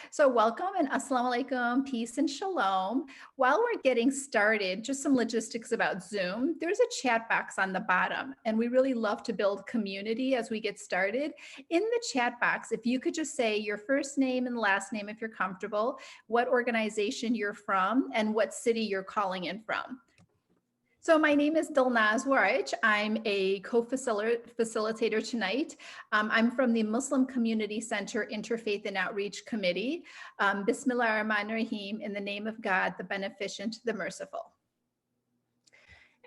So welcome and assalamu alaikum, peace and shalom. While we're getting started, just some logistics about Zoom. There's a chat box on the bottom, and we really love to build community as we get started. In the chat box, if you could just say your first name and last name if you're comfortable, what organization you're from, and what city you're calling in from. So my name is Dilnaz Waraj. I'm a co-facilitator tonight. I'm from the Muslim Community Center Interfaith and Outreach Committee. Bismillah ar-Rahman ar-Rahim, in the name of God, the Beneficent, the Merciful.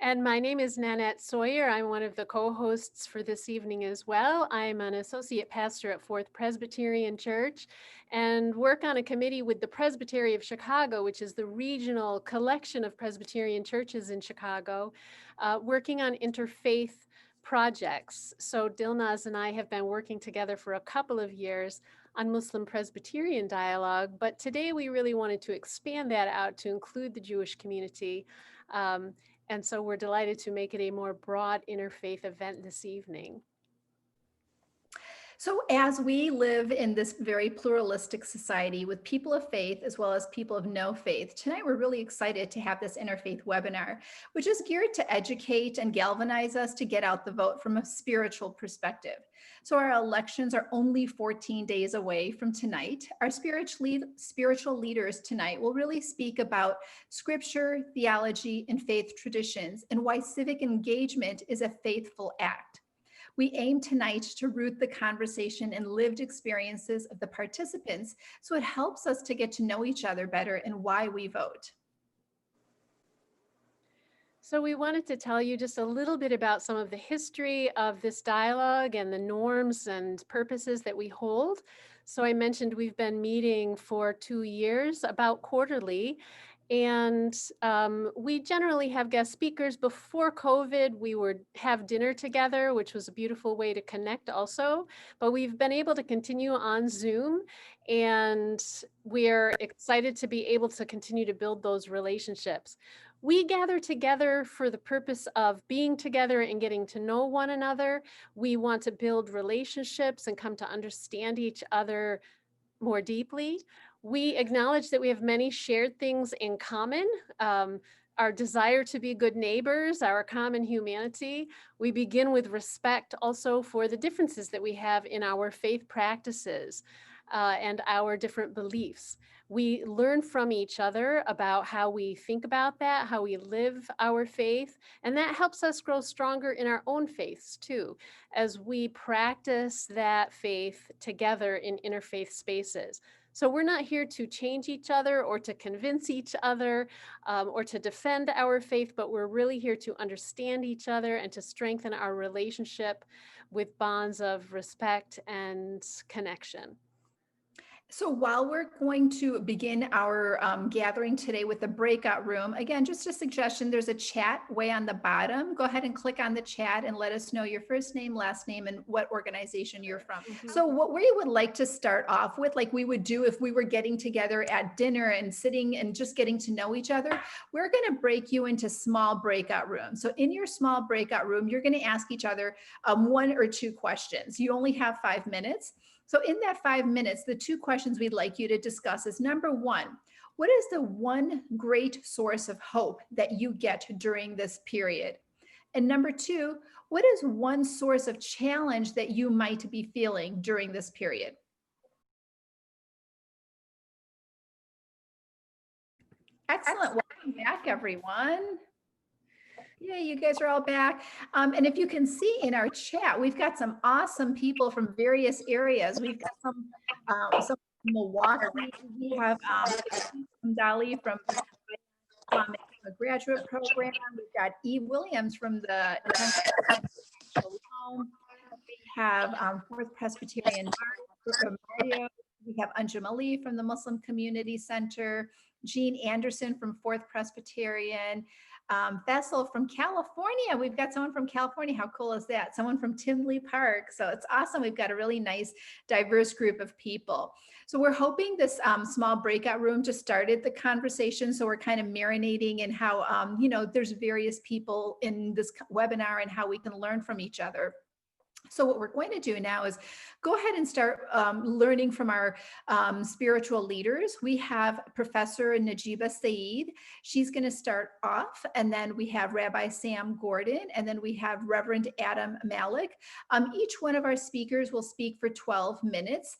And my name is Nanette Sawyer. I'm one of the co-hosts for this evening as well. I'm an associate pastor at Fourth Presbyterian Church and work on a committee with the Presbytery of Chicago, which is the regional collection of Presbyterian churches in Chicago, working on interfaith projects. So Dilnaz and I have been working together for a couple of years on Muslim Presbyterian dialogue, but today we really wanted to expand that out to include the Jewish community. And so we're delighted to make it a more broad interfaith event this evening. So as we live in this very pluralistic society with people of faith as well as people of no faith, tonight we're really excited to have this interfaith webinar, which is geared to educate and galvanize us to get out the vote from a spiritual perspective. So our elections are only 14 days away from tonight. Our spiritual leaders tonight will really speak about scripture, theology, and faith traditions, and why civic engagement is a faithful act. We aim tonight to root the conversation in lived experiences of the participants, so it helps us to get to know each other better and why we vote. So we wanted to tell you just a little bit about some of the history of this dialogue and the norms and purposes that we hold. So I mentioned we've been meeting for 2 years, about quarterly. And we generally have guest speakers. Before COVID, we would have dinner together, which was a beautiful way to connect also. But we've been able to continue on Zoom, and we're excited to be able to continue to build those relationships. We gather together for the purpose of being together and getting to know one another. We want to build relationships and come to understand each other more deeply. We acknowledge that we have many shared things in common. Our desire to be good neighbors, our common humanity. We begin with respect also for the differences that we have in our faith practices and our different beliefs. We learn from each other about how we think about that, how we live our faith, and that helps us grow stronger in our own faiths too, as we practice that faith together in interfaith spaces. So we're not here to change each other or to convince each other or to defend our faith, but we're really here to understand each other and to strengthen our relationship with bonds of respect and connection. So while we're going to begin our gathering today with the breakout room, again, just a suggestion, there's a chat way on the bottom. Go ahead and click on the chat and let us know your first name, last name, and what organization you're from. So what we would like to start off with, like we would do if we were getting together at dinner and sitting and just getting to know each other, we're going to break you into small breakout rooms. So in your small breakout room, you're going to ask each other 1 or 2 questions. You only have 5 minutes. So in that 5 minutes, the 2 questions we'd like you to discuss is number 1, what is the one great source of hope that you get during this period? And number 2, what is one source of challenge that you might be feeling during this period? Excellent. Welcome back, everyone. Yeah, you guys are all back. And if you can see in our chat, we've got some awesome people from various areas. We've got some from Milwaukee. We have Dali from the graduate program. We've got E. Williams from the Shalom. We have Fourth Presbyterian Mario. We have Anjum Ali from the Muslim Community Center. Jean Anderson from Fourth Presbyterian. Vessel from California. We've got someone from California. How cool is that? Someone from Tinley Park. So it's awesome. We've got a really nice, diverse group of people. So we're hoping this small breakout room just started the conversation. So we're kind of marinating in how, there's various people in this webinar and how we can learn from each other. So what we're going to do now is go ahead and start learning from our spiritual leaders. We have Professor Najeeba Syeed. She's going to start off, and then we have Rabbi Sam Gordon, and then we have Reverend Adam Malak. Each one of our speakers will speak for 12 minutes.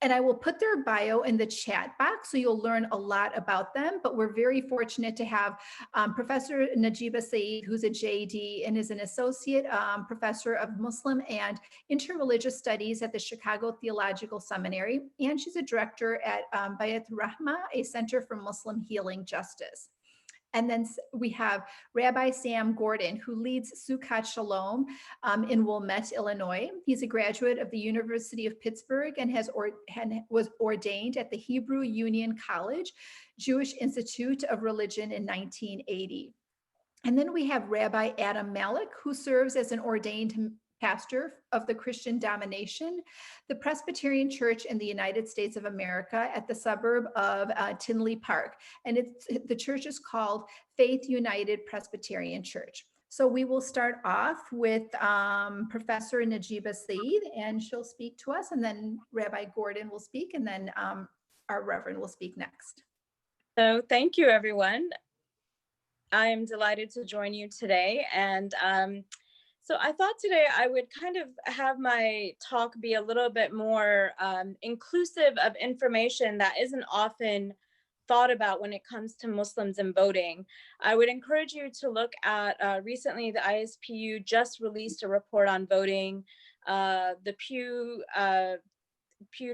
And I will put their bio in the chat box, so you'll learn a lot about them. But we're very fortunate to have Professor Najeeba Syeed, who's a JD and is an associate professor of Muslim and interreligious studies at the Chicago Theological Seminary. And she's a director at Bayat Rahma, a Center for Muslim Healing Justice. And then we have Rabbi Sam Gordon, who leads Sukkat Shalom in Wilmette, Illinois. He's a graduate of the University of Pittsburgh and was ordained at the Hebrew Union College, Jewish Institute of Religion in 1980. And then we have Rabbi Adam Malak, who serves as an ordained pastor of the Christian Domination, the Presbyterian Church in the United States of America at the suburb of Tinley Park. And the church is called Faith United Presbyterian Church. So we will start off with Professor Najeeba Syeed, and she'll speak to us, and then Rabbi Gordon will speak, and then our Reverend will speak next. So thank you, everyone. I am delighted to join you today. And so I thought today I would kind of have my talk be a little bit more inclusive of information that isn't often thought about when it comes to Muslims and voting. I would encourage you to look at recently the ISPU just released a report on voting. The Pew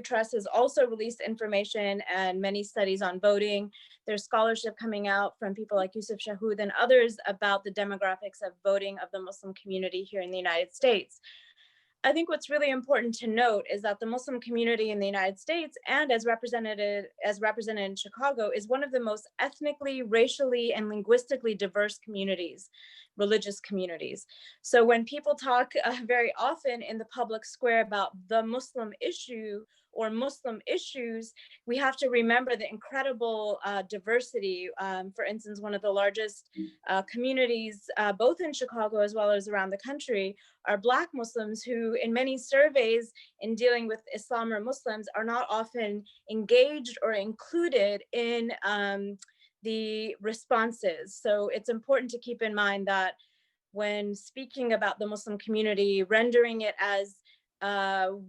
Trust has also released information and many studies on voting. There's scholarship coming out from people like Yusuf and others about the demographics of voting of the Muslim community here in the United States. I think what's really important to note is that the Muslim community in the United States, and as represented in Chicago, is one of the most ethnically, racially, and linguistically diverse communities, religious communities. So when people talk very often in the public square about the Muslim issue or Muslim issues, we have to remember the incredible diversity. For instance, one of the largest communities, both in Chicago as well as around the country, are Black Muslims who in many surveys in dealing with Islam or Muslims are not often engaged or included in the responses. So it's important to keep in mind that when speaking about the Muslim community, rendering it as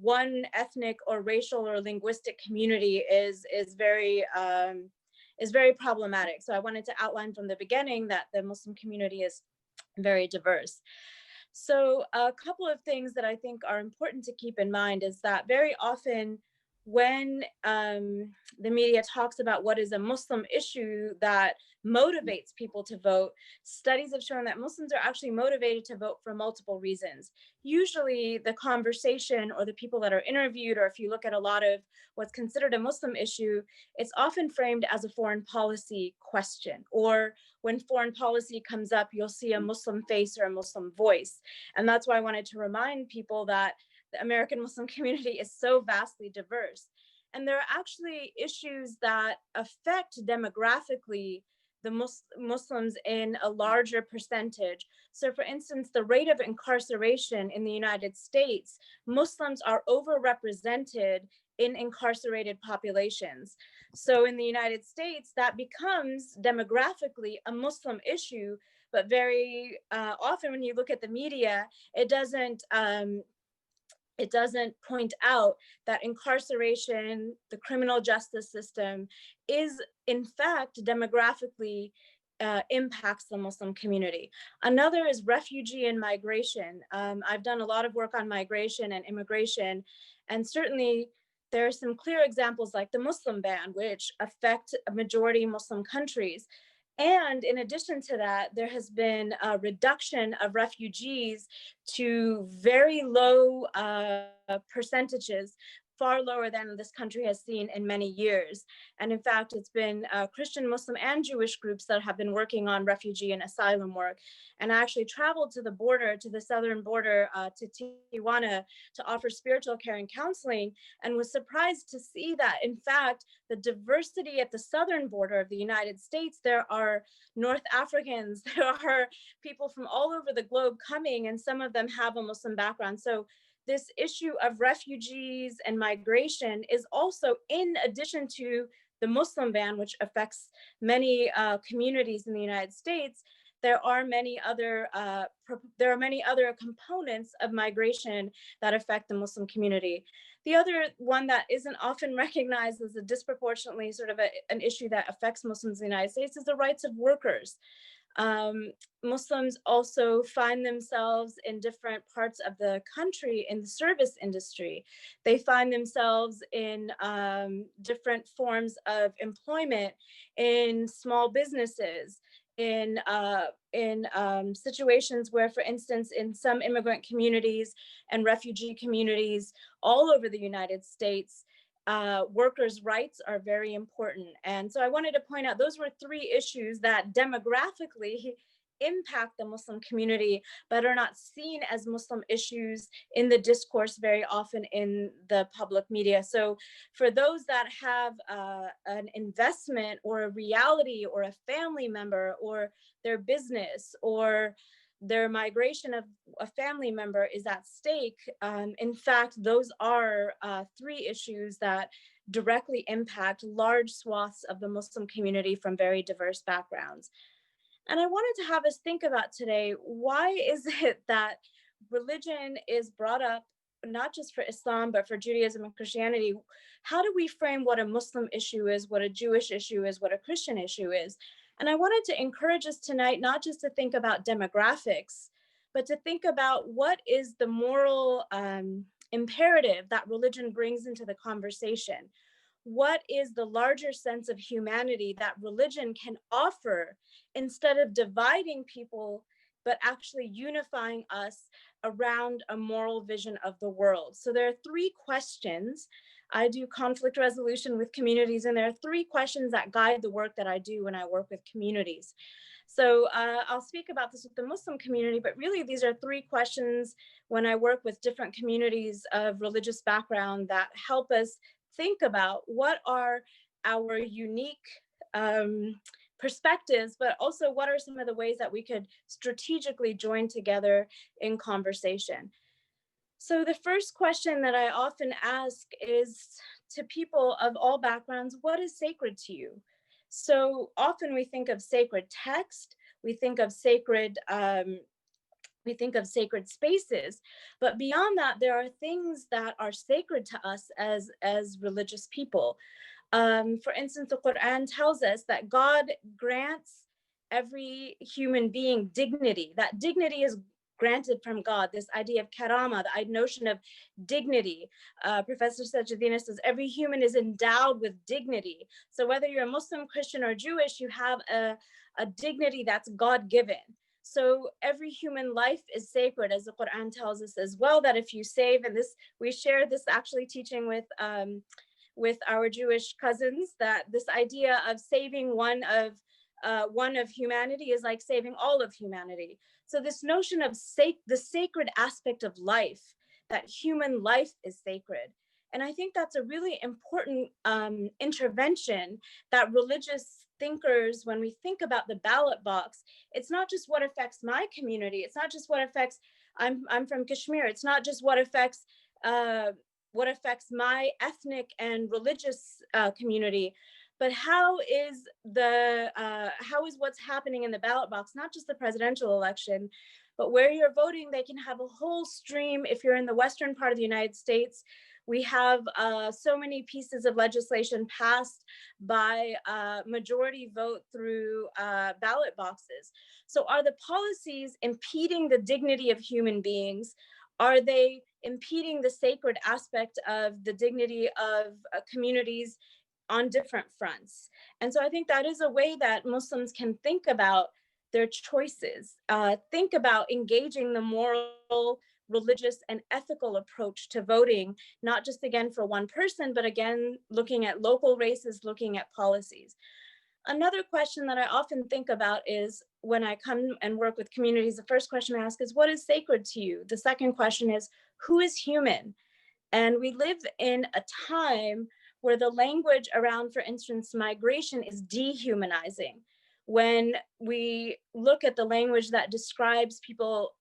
one ethnic or racial or linguistic community is very problematic. So I wanted to outline from the beginning that the Muslim community is very diverse. So a couple of things that I think are important to keep in mind is that very often when the media talks about what is a Muslim issue that motivates people to vote, studies have shown that Muslims are actually motivated to vote for multiple reasons. Usually the conversation or the people that are interviewed, or if you look at a lot of what's considered a Muslim issue, it's often framed as a foreign policy question, or when foreign policy comes up, you'll see a Muslim face or a Muslim voice. And that's why I wanted to remind people that the American Muslim community is so vastly diverse. And there are actually issues that affect demographically the Muslims in a larger percentage. So for instance, the rate of incarceration in the United States, Muslims are overrepresented in incarcerated populations. So in the United States, that becomes demographically a Muslim issue, but very often when you look at the media, it doesn't point out that incarceration, the criminal justice system, is in fact demographically impacts the Muslim community. Another is refugee and migration. I've done a lot of work on migration and immigration, and certainly there are some clear examples like the Muslim ban, which affect a majority Muslim countries. And in addition to that, there has been a reduction of refugees to very low percentages far lower than this country has seen in many years. And in fact, it's been Christian, Muslim, and Jewish groups that have been working on refugee and asylum work. And I actually traveled to the border, to the southern border, to Tijuana, to offer spiritual care and counseling, and was surprised to see that, in fact, the diversity at the southern border of the United States, there are North Africans, there are people from all over the globe coming, and some of them have a Muslim background. So this issue of refugees and migration is also, in addition to the Muslim ban, which affects many communities in the United States, there are many other components of migration that affect the Muslim community. The other one that isn't often recognized as a disproportionately sort of an issue that affects Muslims in the United States is the rights of workers. Muslims also find themselves in different parts of the country in the service industry. They find themselves in different forms of employment, in small businesses, in situations where, for instance, in some immigrant communities and refugee communities all over the United States, workers' rights are very important. And so I wanted to point out those were three issues that demographically impact the Muslim community, but are not seen as Muslim issues in the discourse very often in the public media. So for those that have an investment or a reality or a family member or their business or their migration of a family member is at stake, in fact, those are three issues that directly impact large swaths of the Muslim community from very diverse backgrounds. And I wanted to have us think about today, why is it that religion is brought up, not just for Islam, but for Judaism and Christianity? How do we frame what a Muslim issue is, what a Jewish issue is, what a Christian issue is? And I wanted to encourage us tonight, not just to think about demographics, but to think about what is the moral imperative that religion brings into the conversation. What is the larger sense of humanity that religion can offer instead of dividing people, but actually unifying us around a moral vision of the world? So there are three questions. I do conflict resolution with communities, and there are three questions that guide the work that I do when I work with communities. So I'll speak about this with the Muslim community, but really these are three questions when I work with different communities of religious background that help us think about what are our unique perspectives, but also what are some of the ways that we could strategically join together in conversation. So the first question that I often ask is to people of all backgrounds, what is sacred to you? So often we think of sacred text, we think of sacred spaces, but beyond that, there are things that are sacred to us as religious people. For instance, the Quran tells us that God grants every human being dignity. That dignity is granted from God, this idea of karama, the notion of dignity. Professor Sajidina says every human is endowed with dignity. So whether you're a Muslim, Christian, or Jewish, you have a dignity that's God-given. So every human life is sacred, as the Quran tells us as well, that if you save, and this, we share this actually teaching with our Jewish cousins, that this idea of saving one of humanity is like saving all of humanity. So this notion of the sacred aspect of life, that human life is sacred. And I think that's a really important intervention that religious thinkers, when we think about the ballot box, it's not just what affects my community. It's not just what affects, I'm from Kashmir. It's not just what affects my ethnic and religious community, but how is what's happening in the ballot box, not just the presidential election, but where you're voting, they can have a whole stream. If you're in the western part of the United States, we have so many pieces of legislation passed by majority vote through ballot boxes. So are the policies impeding the dignity of human beings? Are they impeding the sacred aspect of the dignity of communities on different fronts? And so I think that is a way that Muslims can think about their choices, think about engaging the moral religious and ethical approach to voting, not just again for one person, but again, looking at local races, looking at policies. Another question that I often think about is when I come and work with communities, the first question I ask is, what is sacred to you? The second question is, who is human? And we live in a time where the language around, for instance, migration is dehumanizing. When we look at the language that describes people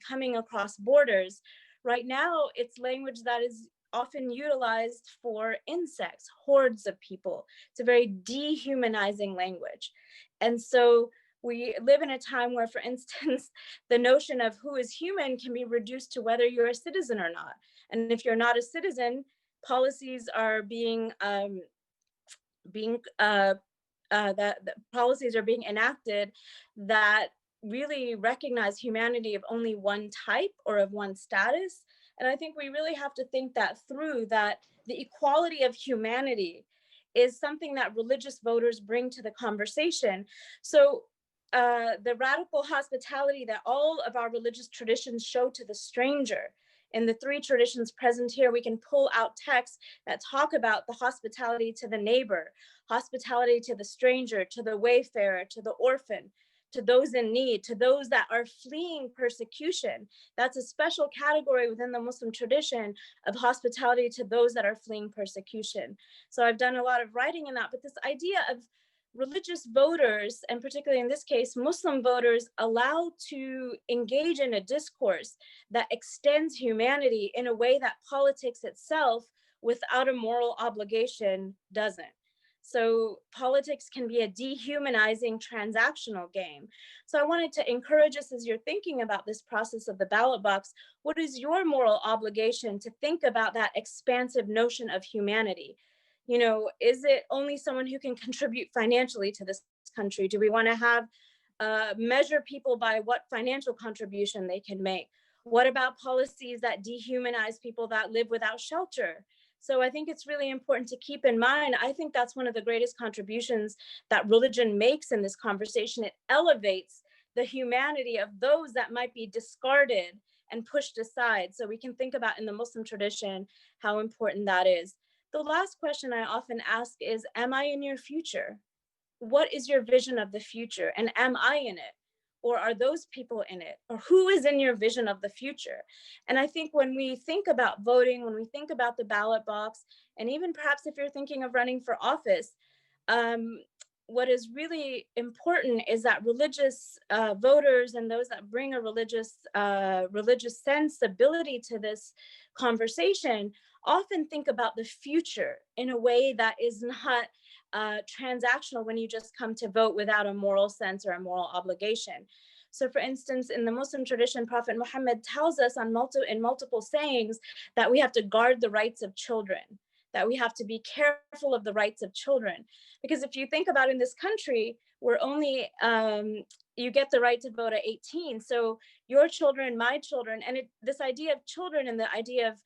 coming across borders, right now it's language that is often utilized for insects, hordes of people. It's a very dehumanizing language. And so we live in a time where, for instance, the notion of who is human can be reduced to whether you're a citizen or not. And if you're not a citizen, policies are being policies are being enacted that really recognize humanity of only one type or of one status. And I think we really have to think that through, that the equality of humanity is something that religious voters bring to the conversation. So the radical hospitality that all of our religious traditions show to the stranger, in the three traditions present here, we can pull out texts that talk about the hospitality to the neighbor, hospitality to the stranger, to the wayfarer, to the orphan, to those in need, to those that are fleeing persecution. That's a special category within the Muslim tradition of hospitality to those that are fleeing persecution. So I've done a lot of writing in that, but this idea of religious voters, and particularly in this case, Muslim voters, allowed to engage in a discourse that extends humanity in a way that politics itself, without a moral obligation, doesn't. So politics can be a dehumanizing transactional game. So I wanted to encourage us, as you're thinking about this process of the ballot box, what is your moral obligation to think about that expansive notion of humanity? You know, is it only someone who can contribute financially to this country? Do we want to have measure people by what financial contribution they can make? What about policies that dehumanize people that live without shelter? So I think it's really important to keep in mind, I think that's one of the greatest contributions that religion makes in this conversation. It elevates the humanity of those that might be discarded and pushed aside. So we can think about in the Muslim tradition how important that is. The last question I often ask is, am I in your future? What is your vision of the future? And am I in it? Or are those people in it? Or who is in your vision of the future? And I think when we think about voting, when we think about the ballot box, and even perhaps if you're thinking of running for office, what is really important is that religious voters and those that bring a religious sensibility to this conversation often think about the future in a way that is not transactional when you just come to vote without a moral sense or a moral obligation. So for instance, in the Muslim tradition, Prophet Muhammad tells us in multiple sayings that we have to guard the rights of children, that we have to be careful of the rights of children. Because if you think about in this country, we're only, you get the right to vote at 18. So your children, my children, and this idea of children and the idea of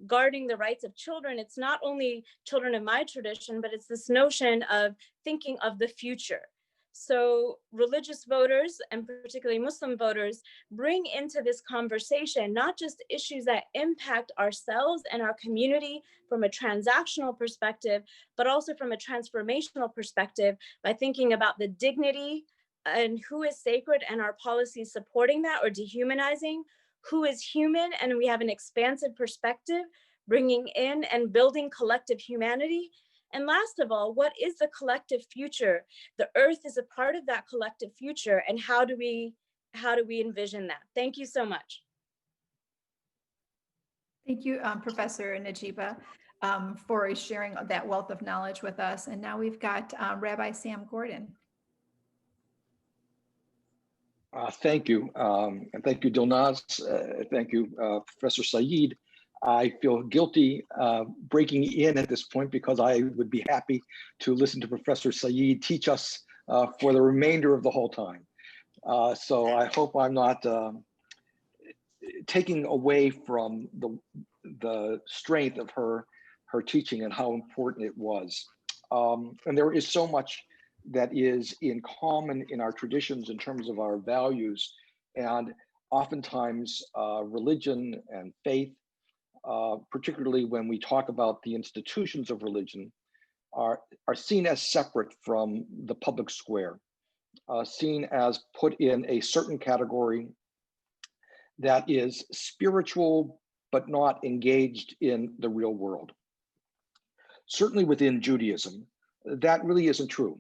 guarding the rights of children, it's not only children of my tradition, but it's this notion of thinking of the future. So religious voters, and particularly Muslim voters, bring into this conversation not just issues that impact ourselves and our community from a transactional perspective, but also from a transformational perspective by thinking about the dignity and who is sacred and our policies supporting that or dehumanizing, who is human, and we have an expansive perspective, bringing in and building collective humanity. And last of all, what is the collective future? The earth is a part of that collective future, and how do we envision that? Thank you so much. Thank you, Professor Najeeba, for sharing that wealth of knowledge with us. And now we've got Rabbi Sam Gordon. Thank you. And thank you, Dilnaz. Thank you, Professor Syeed. I feel guilty breaking in at this point because I would be happy to listen to Professor Syeed teach us for the remainder of the whole time. So I hope I'm not taking away from the strength of her teaching and how important it was. And there is so much that is in common in our traditions in terms of our values. And oftentimes religion and faith, particularly when we talk about the institutions of religion, are seen as separate from the public square, seen as put in a certain category that is spiritual but not engaged in the real world. Certainly within Judaism, that really isn't true.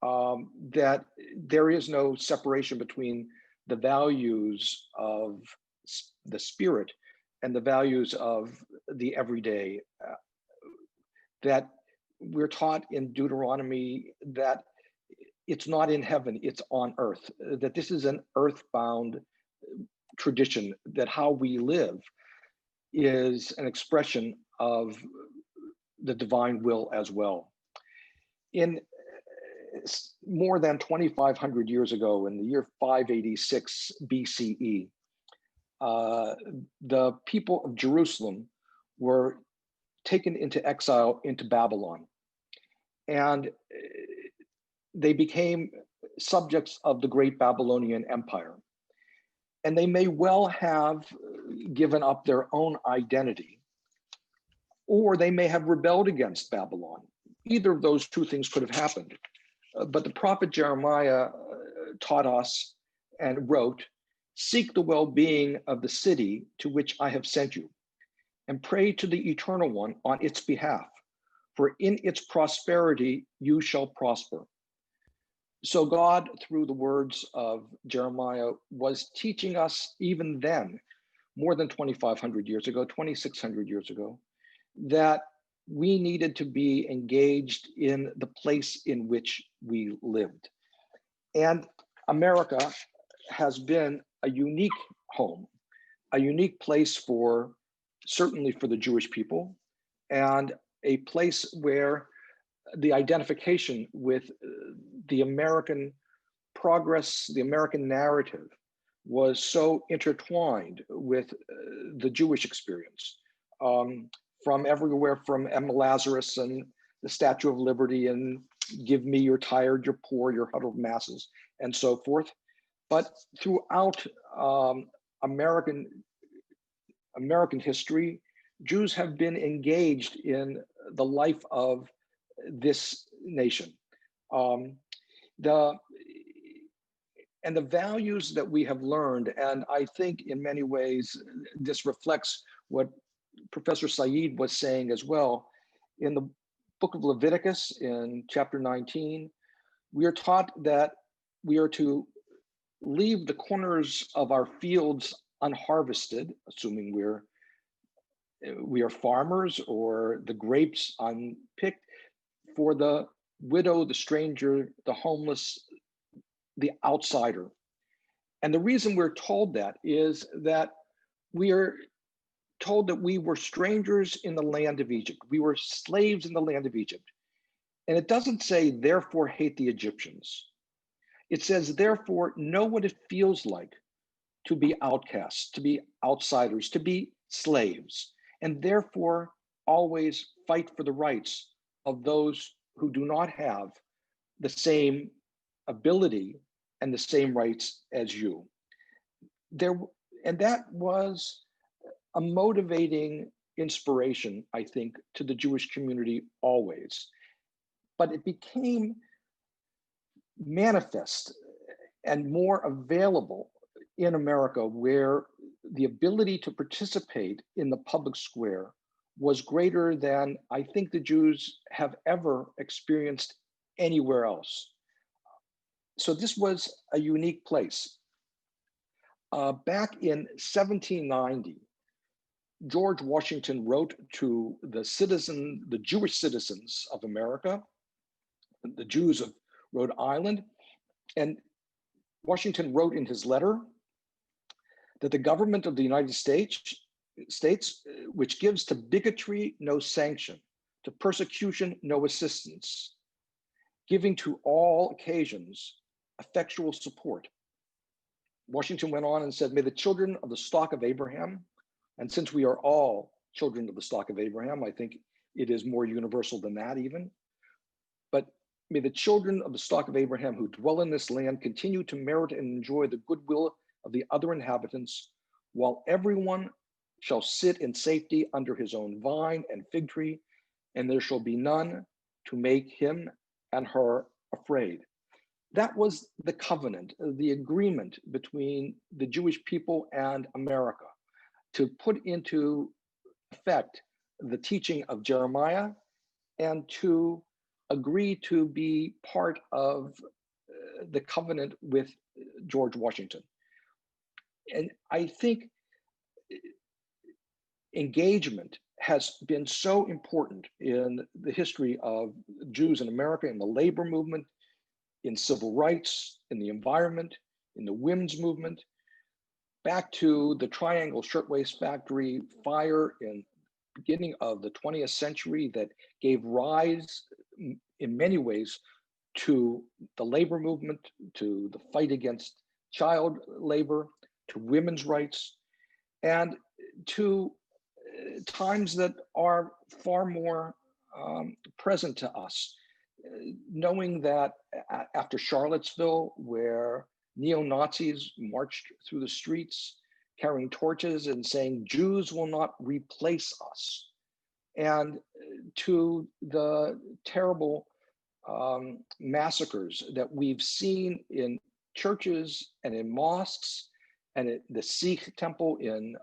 That there is no separation between the values of the spirit and the values of the everyday. That we're taught in Deuteronomy that it's not in heaven, it's on earth, that this is an earthbound tradition, that how we live is an expression of the divine will as well. In more than 2,500 years ago, in the year 586 BCE, the people of Jerusalem were taken into exile into Babylon. And they became subjects of the great Babylonian Empire. And they may well have given up their own identity, or they may have rebelled against Babylon. Either of those two things could have happened. But the prophet Jeremiah taught us and wrote, "Seek the well-being of the city to which I have sent you, and pray to the Eternal One on its behalf, for in its prosperity you shall prosper." So God, through the words of Jeremiah, was teaching us even then, more than 2,500 years ago, 2,600 years ago, that we needed to be engaged in the place in which we lived. And America has been a unique home, a unique place for, certainly for the Jewish people, and a place where the identification with the American progress, the American narrative, was so intertwined with the Jewish experience. From everywhere, from Emma Lazarus and the Statue of Liberty and "Give me your tired, your poor, your huddled masses," and so forth. But throughout American history, Jews have been engaged in the life of this nation. The values that we have learned, and I think in many ways this reflects what Professor Syeed was saying as well. In the book of Leviticus, in chapter 19, we are taught that we are to leave the corners of our fields unharvested, assuming we are farmers, or the grapes unpicked, for the widow, the stranger, the homeless, the outsider. And the reason we're told that is that we are told that we were strangers in the land of Egypt. We were slaves in the land of Egypt. And it doesn't say, therefore hate the Egyptians. It says, therefore know what it feels like to be outcasts, to be outsiders, to be slaves, and therefore always fight for the rights of those who do not have the same ability and the same rights as you. And that was a motivating inspiration, I think, to the Jewish community always. But it became manifest and more available in America, where the ability to participate in the public square was greater than I think the Jews have ever experienced anywhere else. So this was a unique place. Back in 1790, George Washington wrote to the Jewish citizens of America, the Jews of Rhode Island, and Washington wrote in his letter that the government of the United States, which gives to bigotry no sanction, to persecution no assistance, giving to all occasions effectual support. Washington went on and said, may the children of the stock of Abraham, and since we are all children of the stock of Abraham, I think it is more universal than that even, but may the children of the stock of Abraham who dwell in this land continue to merit and enjoy the goodwill of the other inhabitants, while everyone shall sit in safety under his own vine and fig tree, and there shall be none to make him and her afraid. That was the covenant, the agreement between the Jewish people and America to put into effect the teaching of Jeremiah and to agree to be part of the covenant with George Washington. And I think engagement has been so important in the history of Jews in America, in the labor movement, in civil rights, in the environment, in the women's movement, back to the Triangle Shirtwaist Factory fire in the beginning of the 20th century that gave rise in many ways to the labor movement, to the fight against child labor, to women's rights, and to times that are far more present to us, knowing that after Charlottesville, where neo-Nazis marched through the streets carrying torches and saying, Jews will not replace us, and to the terrible massacres that we've seen in churches and in mosques and at the Sikh temple in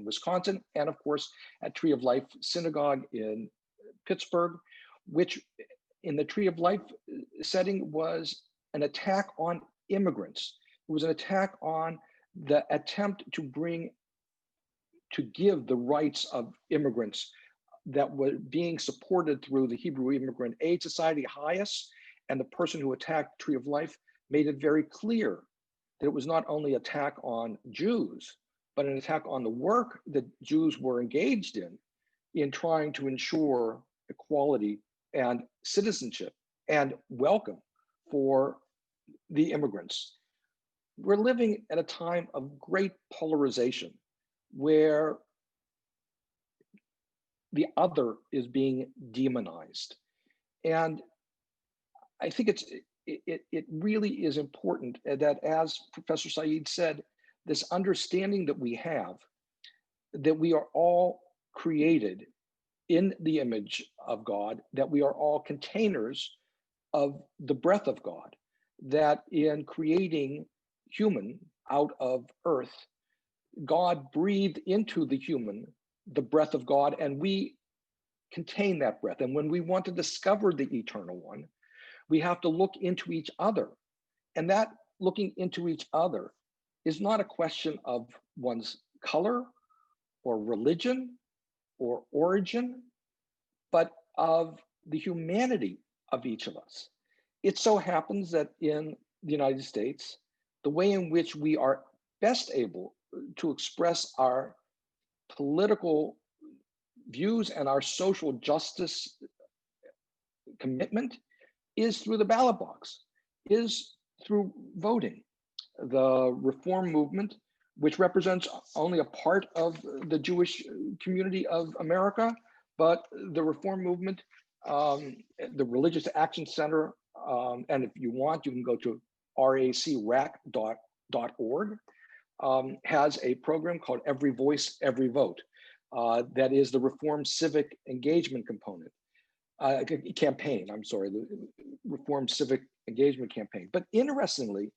Wisconsin, and of course at Tree of Life Synagogue in Pittsburgh, which in the Tree of Life setting was an attack on immigrants. It was an attack on the attempt to give the rights of immigrants that were being supported through the Hebrew Immigrant Aid Society, HIAS, and the person who attacked Tree of Life made it very clear that it was not only an attack on Jews, but an attack on the work that Jews were engaged in trying to ensure equality and citizenship and welcome for the immigrants. We're living at a time of great polarization where the other is being demonized. And I think it really is important that, as Professor Syeed said, this understanding that we have, that we are all created in the image of God, that we are all containers of the breath of God, that in creating human out of earth, God breathed into the human the breath of God, and we contain that breath. And when we want to discover the eternal one, we have to look into each other. And that looking into each other is not a question of one's color or religion or origin, but of the humanity of each of us. It so happens that in the United States, the way in which we are best able to express our political views and our social justice commitment is through the ballot box, is through voting. The reform movement, which represents only a part of the Jewish community of America, but the reform movement, the Religious Action Center, and if you want, you can go to racrac.org, has a program called Every Voice, Every Vote. That is the Reform Civic Engagement component, campaign, I'm sorry, the Reform Civic Engagement campaign. But interestingly,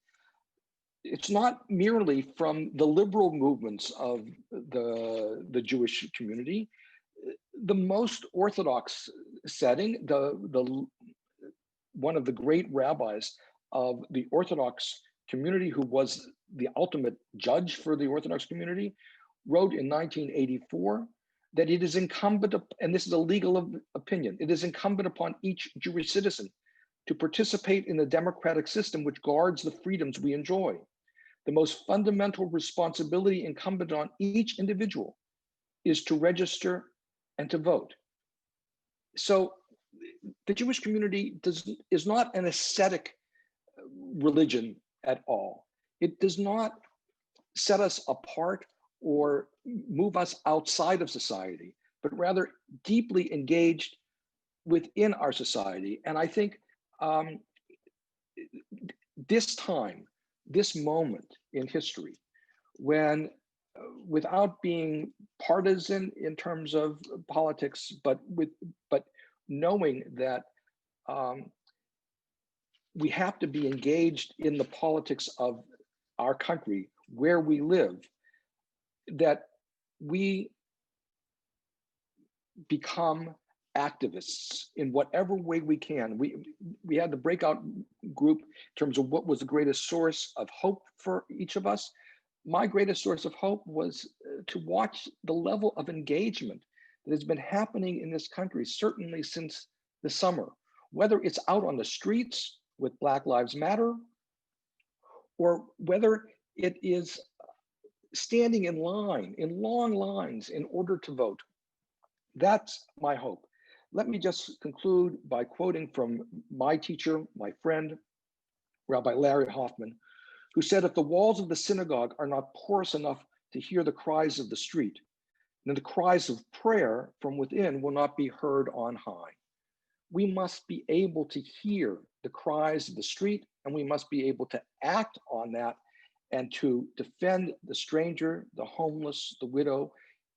it's not merely from the liberal movements of the Jewish community. The most Orthodox setting, one of the great rabbis of the Orthodox community, who was the ultimate judge for the Orthodox community, wrote in 1984 that it is incumbent, and this is a legal opinion, it is incumbent upon each Jewish citizen to participate in the democratic system which guards the freedoms we enjoy. The most fundamental responsibility incumbent on each individual is to register and to vote. So the Jewish community is not an ascetic religion at all. It does not set us apart or move us outside of society, but rather deeply engaged within our society. And I think this time this moment in history when, without being partisan in terms of politics, but knowing that we have to be engaged in the politics of our country, where we live, that we become activists in whatever way we can. We had the breakout group in terms of what was the greatest source of hope for each of us. My greatest source of hope was to watch the level of engagement that has been happening in this country, certainly since the summer, whether it's out on the streets with Black Lives Matter, or whether it is standing in line, in long lines in order to vote. That's my hope. Let me just conclude by quoting from my teacher, my friend, Rabbi Larry Hoffman, who said, if the walls of the synagogue are not porous enough to hear the cries of the street, then the cries of prayer from within will not be heard on high. We must be able to hear the cries of the street, and we must be able to act on that and to defend the stranger, the homeless, the widow,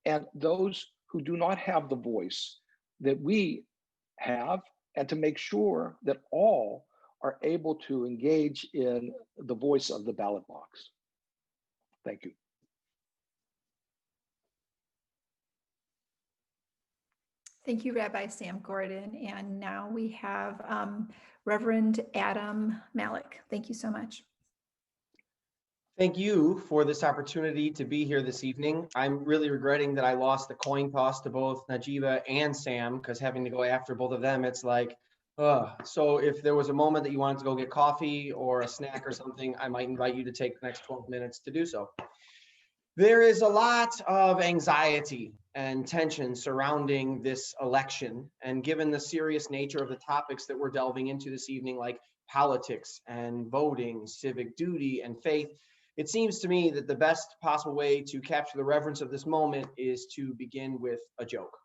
and those who do not have the voice that we have, and to make sure that all are able to engage in the voice of the ballot box. Thank you. Thank you, Rabbi Sam Gordon. And now we have Reverend Adam Malak. Thank you so much. Thank you for this opportunity to be here this evening. I'm really regretting that I lost the coin toss to both Najeeba and Sam, because having to go after both of them, it's like, so if there was a moment that you wanted to go get coffee or a snack or something, I might invite you to take the next 12 minutes to do so. There is a lot of anxiety and tension surrounding this election. And given the serious nature of the topics that we're delving into this evening, like politics and voting, civic duty and faith, it seems to me that the best possible way to capture the reverence of this moment is to begin with a joke.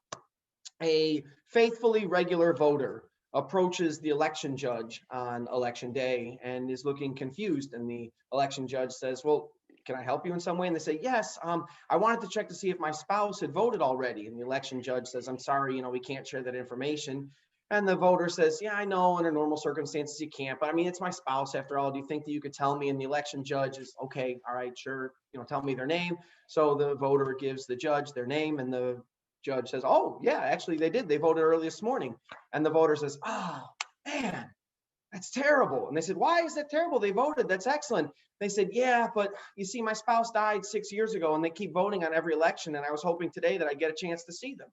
A faithfully regular voter approaches the election judge on election day and is looking confused. And the election judge says, well, can I help you in some way? And they say, yes, I wanted to check to see if my spouse had voted already. And the election judge says, I'm sorry, we can't share that information. And the voter says, yeah, I know under normal circumstances you can't, but I mean, it's my spouse after all. Do you think that you could tell me? And the election judge is, okay, all right, sure. Tell me their name. So the voter gives the judge their name, and the judge says, oh yeah, actually they did. They voted early this morning. And the voter says, oh man, that's terrible. And they said, why is that terrible? They voted, that's excellent. They said, yeah, but you see, my spouse died 6 years ago and they keep voting on every election. And I was hoping today that I'd get a chance to see them.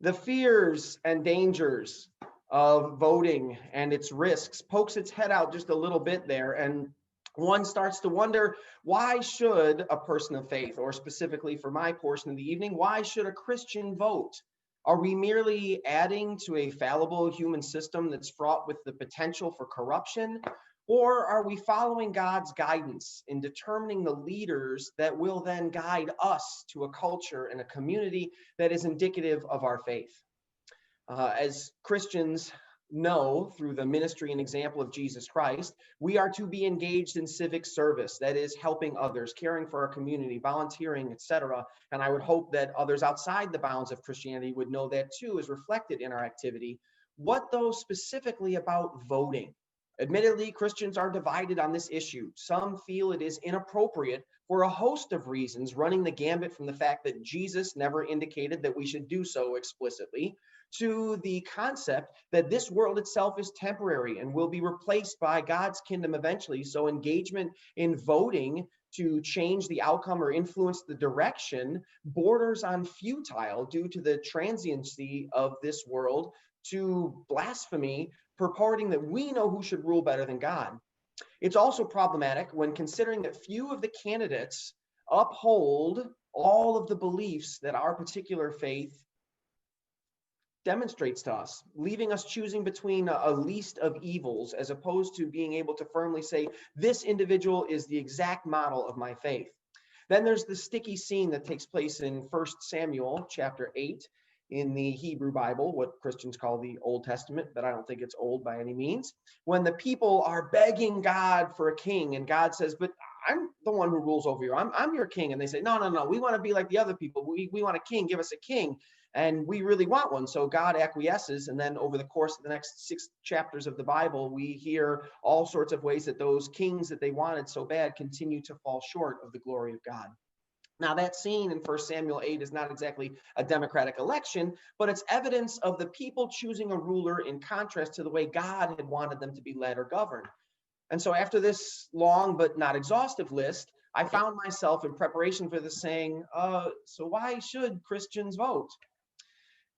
The fears and dangers of voting and its risks pokes its head out just a little bit there. And one starts to wonder, why should a person of faith, or specifically for my portion of the evening, why should a Christian vote? Are we merely adding to a fallible human system that's fraught with the potential for corruption? Or are we following God's guidance in determining the leaders that will then guide us to a culture and a community that is indicative of our faith? As Christians know through the ministry and example of Jesus Christ, we are to be engaged in civic service, that is helping others, caring for our community, volunteering, etc. And I would hope that others outside the bounds of Christianity would know that too is reflected in our activity. What though specifically about voting? Admittedly, Christians are divided on this issue. Some feel it is inappropriate for a host of reasons, running the gambit from the fact that Jesus never indicated that we should do so explicitly, to the concept that this world itself is temporary and will be replaced by God's kingdom eventually. So engagement in voting to change the outcome or influence the direction borders on futile due to the transiency of this world, to blasphemy, purporting that we know who should rule better than God. It's also problematic when considering that few of the candidates uphold all of the beliefs that our particular faith demonstrates to us, leaving us choosing between a least of evils as opposed to being able to firmly say, this individual is the exact model of my faith. Then there's the sticky scene that takes place in 1 Samuel chapter 8, in the Hebrew Bible, what Christians call the Old Testament, but I don't think it's old by any means, when the people are begging God for a king, and God says, but I'm the one who rules over you. I'm your king. And they say, no, we want to be like the other people. We want a king. Give us a king. And we really want one. So God acquiesces. And then over the course of the next 6 chapters of the Bible, we hear all sorts of ways that those kings that they wanted so bad continue to fall short of the glory of God. Now, that scene in 1 Samuel 8 is not exactly a democratic election, but it's evidence of the people choosing a ruler in contrast to the way God had wanted them to be led or governed. And so after this long but not exhaustive list, I found myself in preparation for this saying, so why should Christians vote?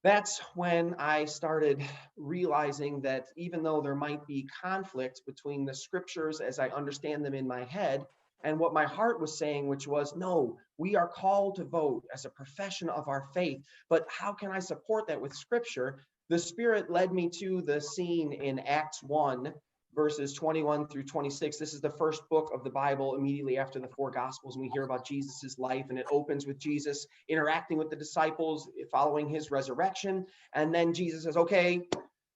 That's when I started realizing that even though there might be conflict between the scriptures as I understand them in my head and what my heart was saying, which was, no, we are called to vote as a profession of our faith. But how can I support that with scripture? The Spirit led me to the scene in Acts 1, verses 21 through 26. This is the first book of the Bible immediately after the 4 Gospels, and we hear about Jesus's life, and it opens with Jesus interacting with the disciples following his resurrection. And then Jesus says, okay,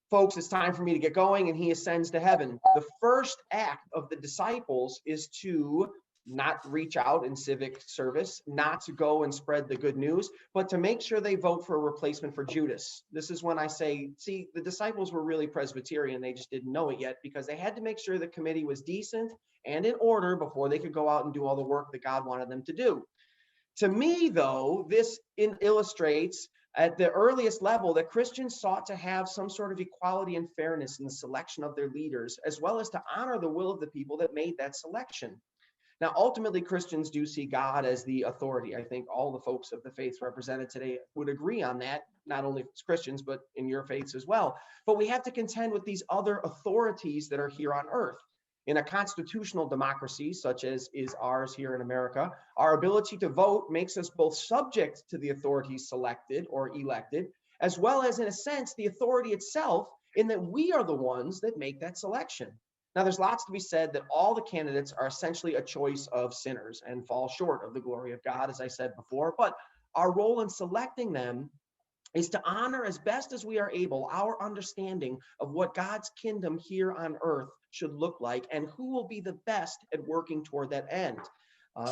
folks, it's time for me to get going, and he ascends to heaven. The first act of the disciples is to not reach out in civic service, not to go and spread the good news, but to make sure they vote for a replacement for Judas. This is when I say, see, the disciples were really Presbyterian. They just didn't know it yet because they had to make sure the committee was decent and in order before they could go out and do all the work that God wanted them to do. To me, though, this illustrates at the earliest level that Christians sought to have some sort of equality and fairness in the selection of their leaders, as well as to honor the will of the people that made that selection. Now, ultimately, Christians do see God as the authority. I think all the folks of the faiths represented today would agree on that, not only as Christians, but in your faiths as well. But we have to contend with these other authorities that are here on earth. In a constitutional democracy, such as is ours here in America, our ability to vote makes us both subject to the authorities selected or elected, as well as, in a sense, the authority itself, in that we are the ones that make that selection. Now, there's lots to be said that all the candidates are essentially a choice of sinners and fall short of the glory of God, as I said before. But our role in selecting them is to honor as best as we are able our understanding of what God's kingdom here on earth should look like and who will be the best at working toward that end.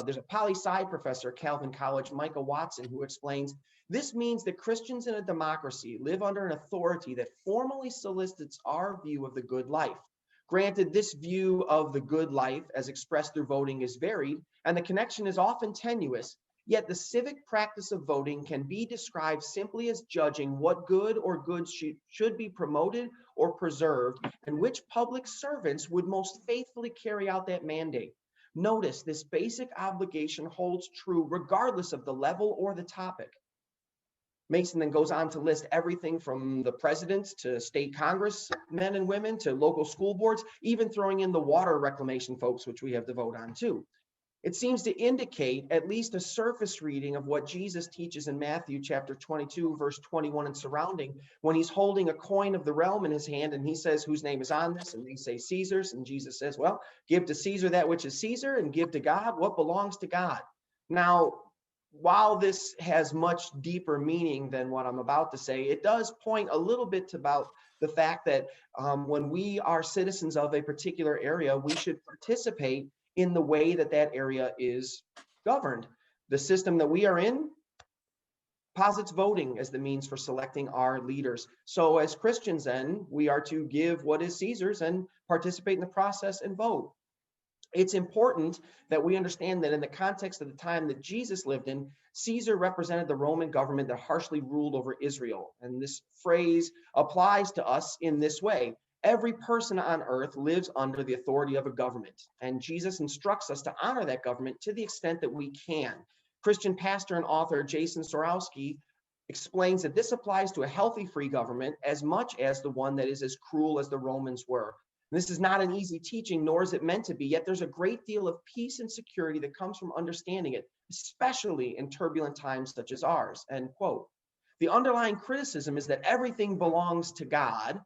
There's a poli-sci professor at Calvin College, Micah Watson, who explains, this means that Christians in a democracy live under an authority that formally solicits our view of the good life. Granted, this view of the good life as expressed through voting is varied, and the connection is often tenuous, yet the civic practice of voting can be described simply as judging what good or goods should be promoted or preserved, and which public servants would most faithfully carry out that mandate. Notice this basic obligation holds true regardless of the level or the topic. Mason then goes on to list everything from the presidents to state congressmen and women to local school boards, even throwing in the water reclamation folks, which we have to vote on too. It seems to indicate at least a surface reading of what Jesus teaches in Matthew chapter 22, verse 21 and surrounding, when he's holding a coin of the realm in his hand and he says, whose name is on this? And they say Caesar's. And Jesus says, well, give to Caesar that which is Caesar and give to God what belongs to God. Now, while this has much deeper meaning than what I'm about to say, it does point a little bit about the fact that when we are citizens of a particular area, we should participate in the way that that area is governed. The system that we are in posits voting as the means for selecting our leaders. So as Christians then, we are to give what is Caesar's and participate in the process and vote. It's important that we understand that in the context of the time that Jesus lived in, Caesar represented the Roman government that harshly ruled over Israel. And this phrase applies to us in this way. Every person on earth lives under the authority of a government, and Jesus instructs us to honor that government to the extent that we can. Christian pastor and author Jason Sorowski explains that this applies to a healthy free government as much as the one that is as cruel as the Romans were. This is not an easy teaching, nor is it meant to be, yet there's a great deal of peace and security that comes from understanding it, especially in turbulent times such as ours, end quote. The underlying criticism is that everything belongs to God,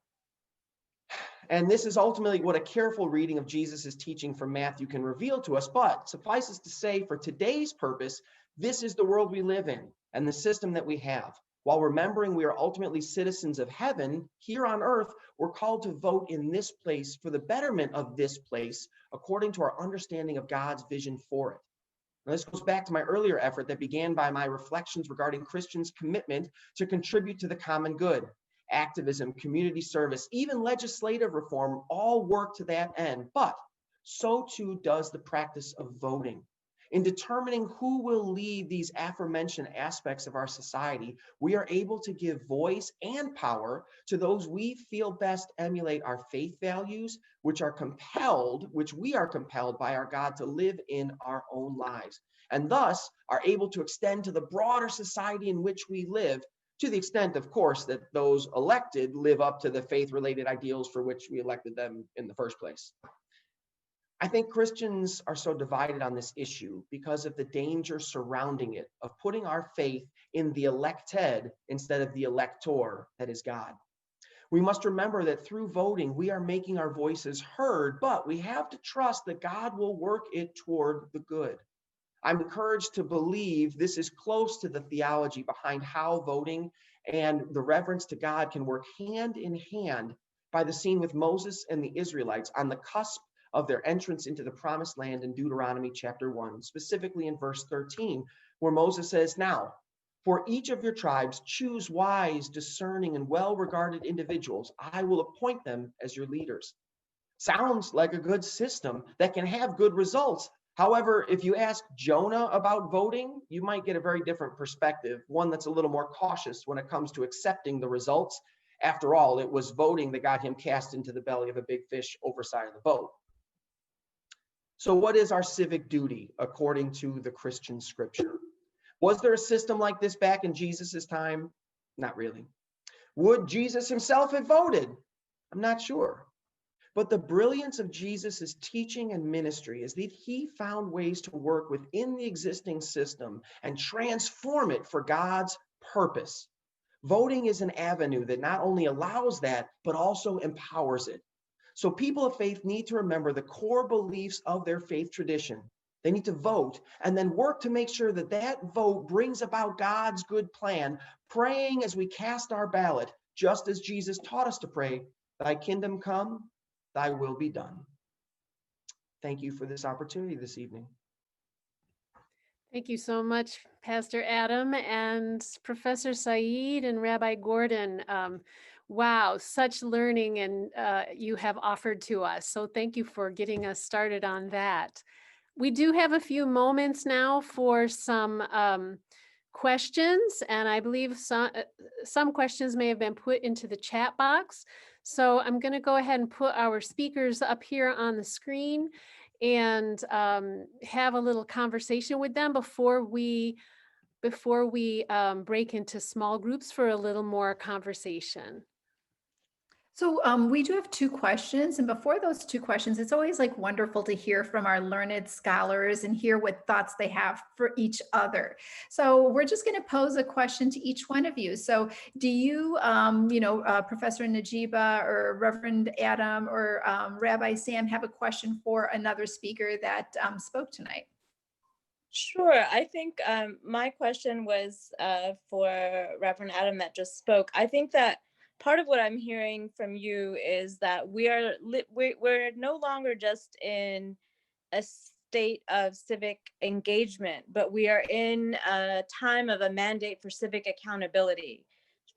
and this is ultimately what a careful reading of Jesus' teaching from Matthew can reveal to us, but suffices to say, for today's purpose, this is the world we live in and the system that we have. While remembering we are ultimately citizens of heaven, here on earth, we're called to vote in this place for the betterment of this place, according to our understanding of God's vision for it. Now, this goes back to my earlier effort that began by my reflections regarding Christians' commitment to contribute to the common good. Activism, community service, even legislative reform all work to that end, but so too does the practice of voting. In determining who will lead these aforementioned aspects of our society, we are able to give voice and power to those we feel best emulate our faith values, which we are compelled by our God to live in our own lives, and thus are able to extend to the broader society in which we live, to the extent, of course, that those elected live up to the faith-related ideals for which we elected them in the first place. I think Christians are so divided on this issue because of the danger surrounding it, of putting our faith in the elected instead of the elector, that is God. We must remember that through voting, we are making our voices heard, but we have to trust that God will work it toward the good. I'm encouraged to believe this is close to the theology behind how voting and the reverence to God can work hand in hand by the scene with Moses and the Israelites on the cusp of their entrance into the promised land in Deuteronomy chapter 1, specifically in verse 13, where Moses says, "Now, for each of your tribes, choose wise, discerning, and well-regarded individuals. I will appoint them as your leaders." Sounds like a good system that can have good results. However, if you ask Jonah about voting, you might get a very different perspective, one that's a little more cautious when it comes to accepting the results. After all, it was voting that got him cast into the belly of a big fish overside of the boat. So what is our civic duty according to the Christian scripture? Was there a system like this back in Jesus's time? Not really. Would Jesus himself have voted? I'm not sure. But the brilliance of Jesus's teaching and ministry is that he found ways to work within the existing system and transform it for God's purpose. Voting is an avenue that not only allows that, but also empowers it. So people of faith need to remember the core beliefs of their faith tradition. They need to vote and then work to make sure that that vote brings about God's good plan, praying as we cast our ballot, just as Jesus taught us to pray, "Thy kingdom come, thy will be done." Thank you for this opportunity this evening. Thank you so much, Pastor Adam and Professor Syeed and Rabbi Gordon. Wow, such learning and you have offered to us. So thank you for getting us started on that. We do have a few moments now for some questions, and I believe some questions may have been put into the chat box. So I'm going to go ahead and put our speakers up here on the screen and have a little conversation with them before we break into small groups for a little more conversation. So we do have two questions, and before those two questions, it's always like wonderful to hear from our learned scholars and hear what thoughts they have for each other. So we're just going to pose a question to each one of you. So do you, Professor Najeeba or Reverend Adam or Rabbi Sam have a question for another speaker that spoke tonight? Sure. I think my question was for Reverend Adam that just spoke. I think that part of what I'm hearing from you is that we're no longer just in a state of civic engagement, but we are in a time of a mandate for civic accountability,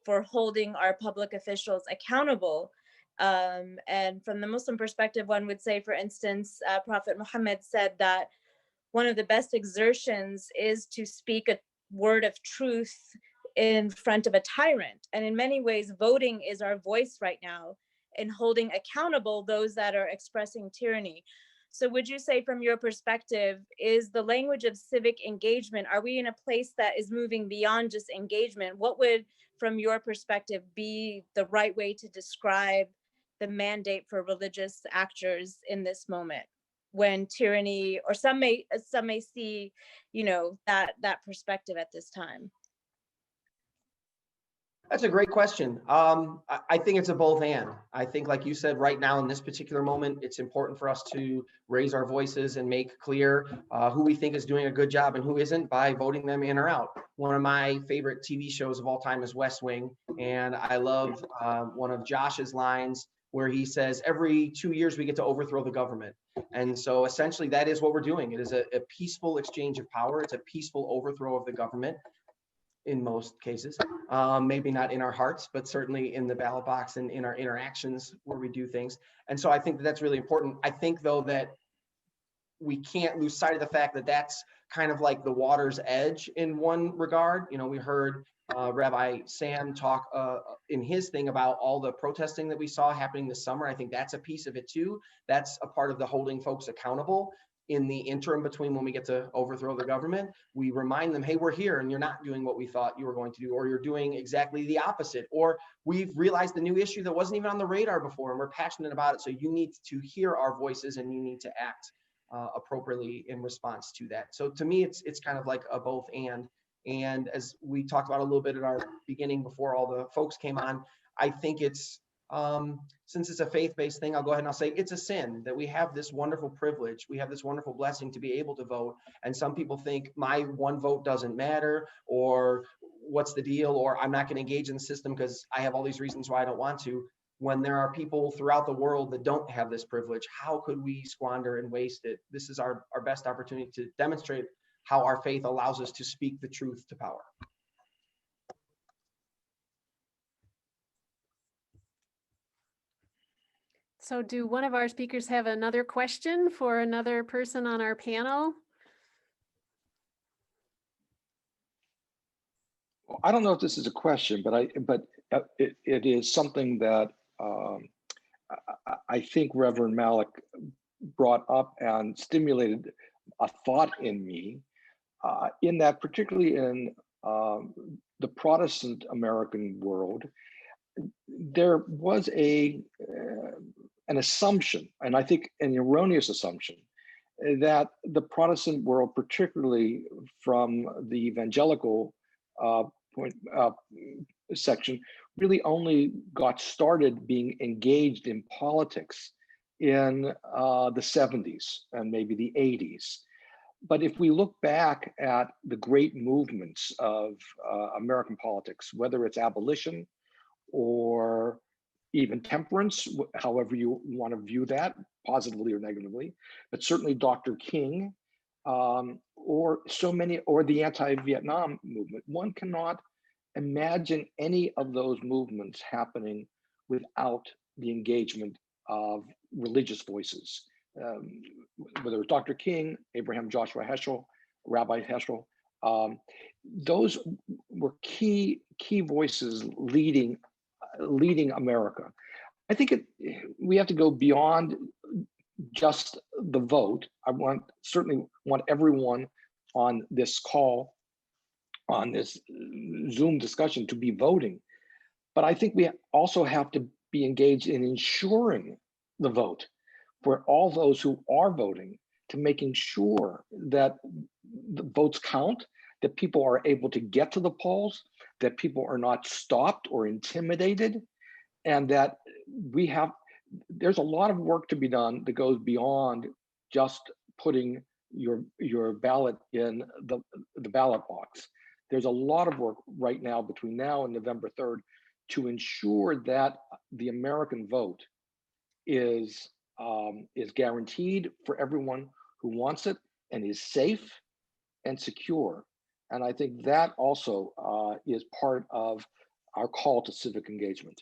for holding our public officials accountable. And from the Muslim perspective, one would say, for instance, Prophet Muhammad said that one of the best exertions is to speak a word of truth in front of a tyrant. And in many ways, voting is our voice right now in holding accountable those that are expressing tyranny. So would you say, from your perspective, is the language of civic engagement, are we in a place that is moving beyond just engagement? What would, from your perspective, be the right way to describe the mandate for religious actors in this moment, when tyranny, or some may see, that perspective at this time? That's a great question. I think it's a both and. I think, like you said, right now in this particular moment, it's important for us to raise our voices and make clear who we think is doing a good job and who isn't by voting them in or out. One of my favorite TV shows of all time is West Wing, and I love one of Josh's lines where he says, every 2 years we get to overthrow the government. And so essentially that is what we're doing. It is a peaceful exchange of power. It's a peaceful overthrow of the government. In most cases, maybe not in our hearts, but certainly in the ballot box and in our interactions where we do things. And so I think that that's really important. I think, though, that we can't lose sight of the fact that that's kind of like the water's edge in one regard. You know, we heard Rabbi Sam talk in his thing about all the protesting that we saw happening this summer. I think that's a piece of it too. That's a part of the holding folks accountable. In the interim between when we get to overthrow the government, we remind them, hey, we're here and you're not doing what we thought you were going to do, or you're doing exactly the opposite, or we've realized the new issue that wasn't even on the radar before and we're passionate about it. So you need to hear our voices and you need to act appropriately in response to that. So to me, it's kind of like a both and. And as we talked about a little bit at our beginning before all the folks came on, I think it's, since it's a faith-based thing, I'll go ahead and I'll say it's a sin that we have this wonderful privilege. We have this wonderful blessing to be able to vote. And some people think my one vote doesn't matter, or what's the deal, or I'm not going to engage in the system because I have all these reasons why I don't want to. When there are people throughout the world that don't have this privilege, how could we squander and waste it? This is our best opportunity to demonstrate how our faith allows us to speak the truth to power. So do one of our speakers have another question for another person on our panel? Well, I don't know if this is a question, but it is something that I think Reverend Malak brought up and stimulated a thought in me, in that particularly in the Protestant American world, there was an assumption, and I think an erroneous assumption, that the Protestant world, particularly from the evangelical section, really only got started being engaged in politics in the 70s and maybe the 80s. But if we look back at the great movements of American politics, whether it's abolition or even temperance, however you want to view that, positively or negatively, but certainly Dr. King, or so many, or the anti-Vietnam movement, one cannot imagine any of those movements happening without the engagement of religious voices. Whether it's Dr. King, Abraham Joshua Heschel, Rabbi Heschel, those were key voices leading America. I think we have to go beyond just the vote. I certainly want everyone on this call, on this Zoom discussion, to be voting. But I think we also have to be engaged in ensuring the vote for all those who are voting, to making sure that the votes count, that people are able to get to the polls, that people are not stopped or intimidated, and that there's a lot of work to be done that goes beyond just putting your ballot in the ballot box. There's a lot of work right now between now and November 3rd to ensure that the American vote is guaranteed for everyone who wants it, and is safe and secure. And I think that also is part of our call to civic engagement.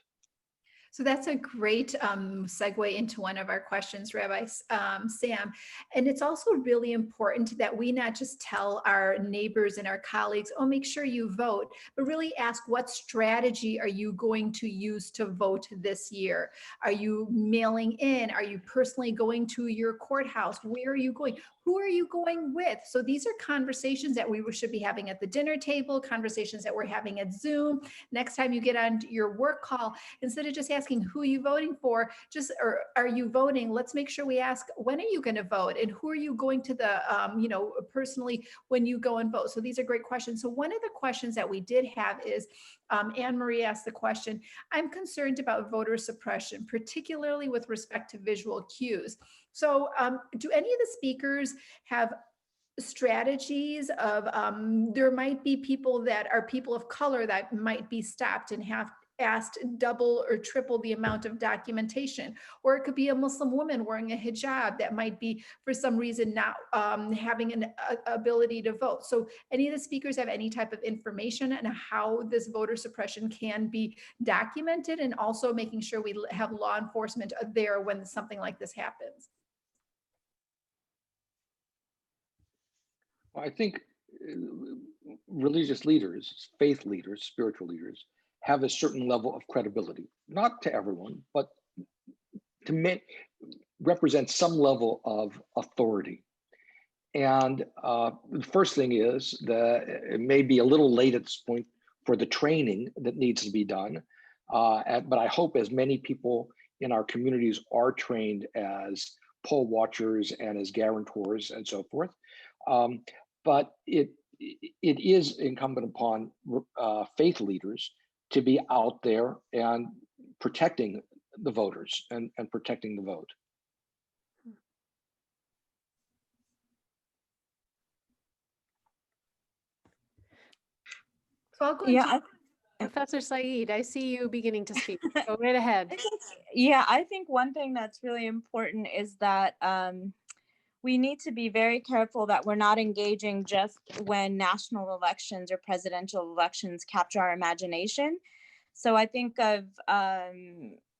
So that's a great segue into one of our questions, Rabbi Sam. And it's also really important that we not just tell our neighbors and our colleagues, oh, make sure you vote, but really ask, what strategy are you going to use to vote this year? Are you mailing in? Are you personally going to your courthouse? Where are you going? Who are you going with? So these are conversations that we should be having at the dinner table, conversations that we're having at Zoom. Next time you get on your work call, instead of just asking, asking who are you voting for, or are you voting? Let's make sure we ask, when are you going to vote? And who are you going to the, personally when you go and vote? So these are great questions. So one of the questions that we did have is, Anne Marie asked the question, I'm concerned about voter suppression, particularly with respect to visual cues. So do any of the speakers have strategies of, there might be people that are people of color that might be stopped and have asked double or triple the amount of documentation, or it could be a Muslim woman wearing a hijab that might be for some reason not having an ability to vote. So any of the speakers have any type of information on how this voter suppression can be documented, and also making sure we have law enforcement there when something like this happens? I think religious leaders, faith leaders, spiritual leaders have a certain level of credibility, not to everyone, but to represent some level of authority. And the first thing is that it may be a little late at this point for the training that needs to be done. But I hope as many people in our communities are trained as poll watchers and as guarantors and so forth. But it is incumbent upon faith leaders to be out there and protecting the voters and protecting the vote. So I'll go Yeah, Professor Syeed, I see you beginning to speak. Go right ahead. I think one thing that's really important is that we need to be very careful that we're not engaging just when national elections or presidential elections capture our imagination. So I think of Allah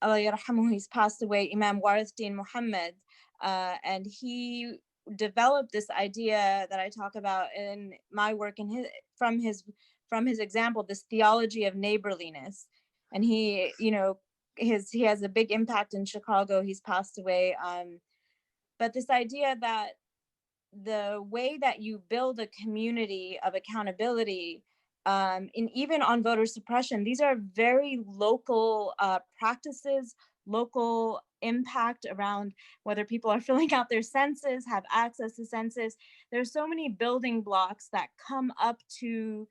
yarhamuhu, he's passed away, Imam Warithdin Muhammad, and he developed this idea that I talk about in my work, and from his example, this theology of neighborliness. And he, he has a big impact in Chicago. He's passed away. But this idea that the way that you build a community of accountability, and even on voter suppression, these are very local practices, local impact around whether people are filling out their census, have access to census. There's so many building blocks that come up to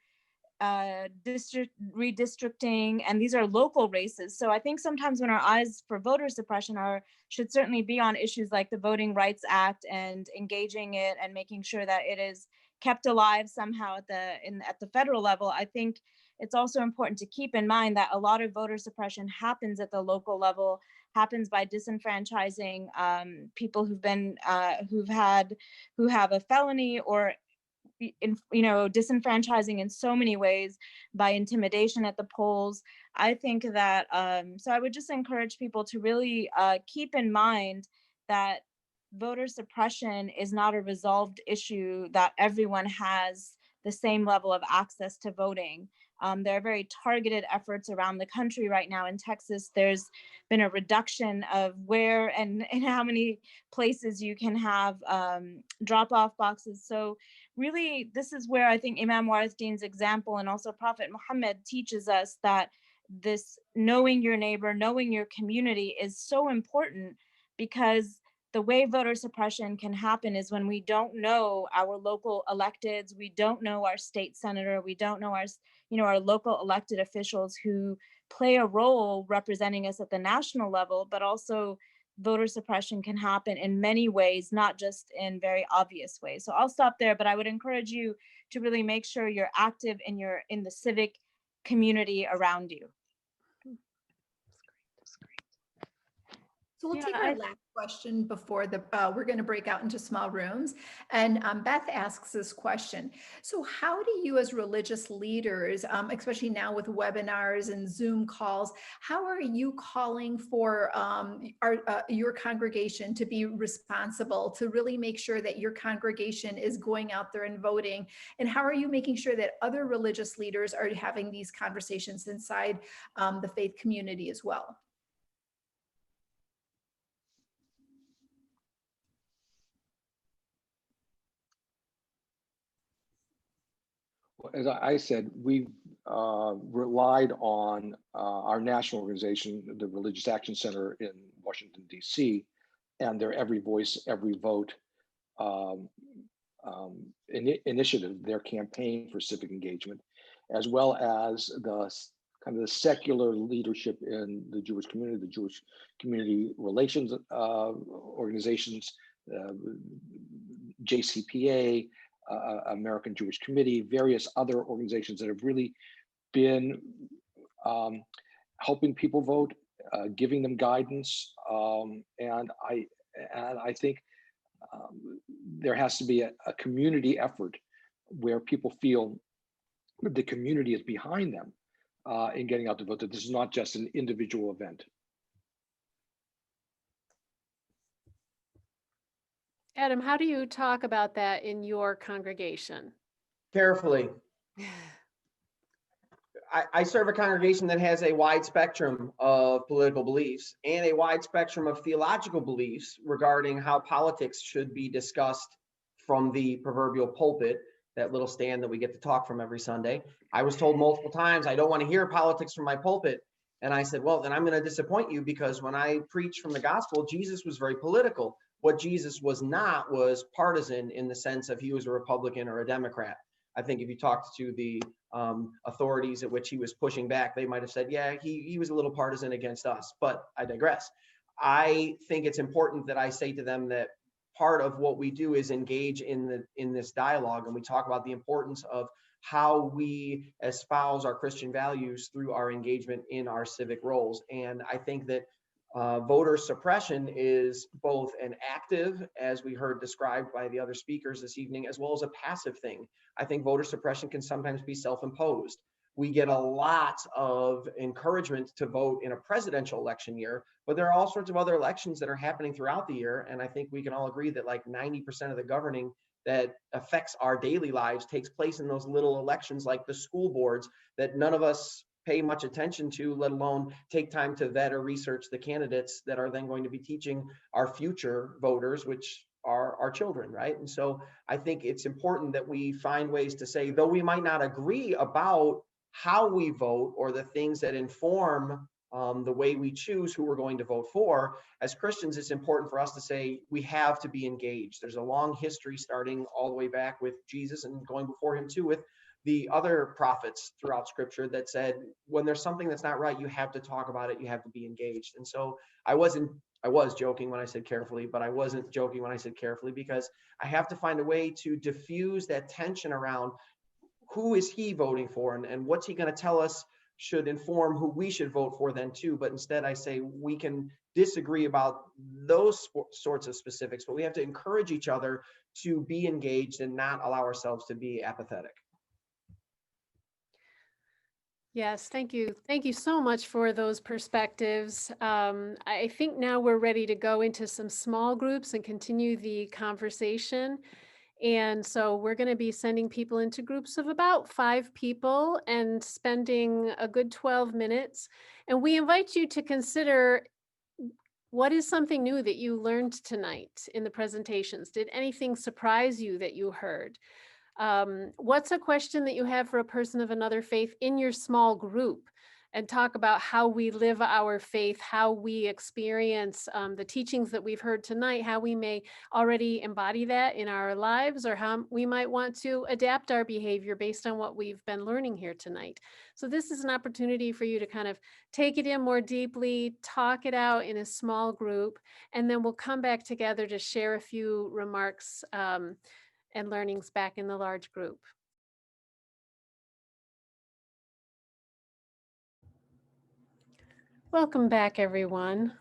district redistricting, and these are local races. So I think sometimes when our eyes for voter suppression should certainly be on issues like the Voting Rights Act and engaging it and making sure that it is kept alive somehow at the federal level. I think it's also important to keep in mind that a lot of voter suppression happens at the local level, happens by disenfranchising people who have a felony, or disenfranchising in so many ways, by intimidation at the polls. I think that so I would just encourage people to really keep in mind that voter suppression is not a resolved issue, that everyone has the same level of access to voting. There are very targeted efforts around the country right now. In Texas, there's been a reduction of where and how many places you can have drop-off boxes. So really, this is where I think Imam Warithdin's example, and also Prophet Muhammad, teaches us that this knowing your neighbor, knowing your community is so important, because the way voter suppression can happen is when we don't know our local electeds, we don't know our state senator, we don't know our local elected officials who play a role representing us at the national level. But also voter suppression can happen in many ways, not just in very obvious ways. So I'll stop there, but I would encourage you to really make sure you're active in the civic community around you. So we'll take our last question before we're going to break out into small rooms. And Beth asks this question. So how do you as religious leaders, especially now with webinars and Zoom calls, how are you calling for your congregation to be responsible, to really make sure that your congregation is going out there and voting? And how are you making sure that other religious leaders are having these conversations inside the faith community as well? As I said, we've relied on our national organization, the Religious Action Center in Washington, D.C., and their Every Voice, Every Vote initiative, their campaign for civic engagement, as well as the kind of the secular leadership in the Jewish community, the Jewish community relations organizations, JCPA, American Jewish Committee, various other organizations that have really been helping people vote, giving them guidance, and I think there has to be a community effort where people feel that the community is behind them in getting out to vote, that this is not just an individual event. Adam, how do you talk about that in your congregation? Carefully. I serve a congregation that has a wide spectrum of political beliefs and a wide spectrum of theological beliefs regarding how politics should be discussed from the proverbial pulpit, that little stand that we get to talk from every Sunday. I was told multiple times, I don't want to hear politics from my pulpit. And I said, well, then I'm going to disappoint you, because when I preach from the gospel, Jesus was very political. What Jesus was not was partisan in the sense of he was a Republican or a Democrat. I think if you talked to the authorities at which he was pushing back, they might have said, yeah, he was a little partisan against us, but I digress. I think it's important that I say to them that part of what we do is engage in this dialogue, and we talk about the importance of how we espouse our Christian values through our engagement in our civic roles. And I think that voter suppression is both an active, as we heard described by the other speakers this evening, as well as a passive thing. I think voter suppression can sometimes be self-imposed. We get a lot of encouragement to vote in a presidential election year, but there are all sorts of other elections that are happening throughout the year. And I think we can all agree that like 90% of the governing that affects our daily lives takes place in those little elections, like the school boards, that none of us pay much attention to, let alone take time to vet or research the candidates that are then going to be teaching our future voters, which are our children, right? And so I think it's important that we find ways to say, though we might not agree about how we vote or the things that inform the way we choose who we're going to vote for, as Christians, it's important for us to say we have to be engaged. There's a long history starting all the way back with Jesus and going before him too, with the other prophets throughout scripture that said, when there's something that's not right, you have to talk about it, you have to be engaged. And so I was joking when I said carefully, but I wasn't joking when I said carefully, because I have to find a way to diffuse that tension around who is he voting for, and what's he going to tell us should inform who we should vote for then too. But instead I say we can disagree about those sorts of specifics, but we have to encourage each other to be engaged and not allow ourselves to be apathetic. Yes, thank you. Thank you so much for those perspectives. I think now we're ready to go into some small groups and continue the conversation. And so we're going to be sending people into groups of about 5 people and spending a good 12 minutes. And we invite you to consider, what is something new that you learned tonight in the presentations? Did anything surprise you that you heard? What's a question that you have for a person of another faith in your small group? And talk about how we live our faith, how we experience the teachings that we've heard tonight, how we may already embody that in our lives, or how we might want to adapt our behavior based on what we've been learning here tonight. So this is an opportunity for you to kind of take it in more deeply, talk it out in a small group, and then we'll come back together to share a few remarks and learnings back in the large group. Welcome back, everyone.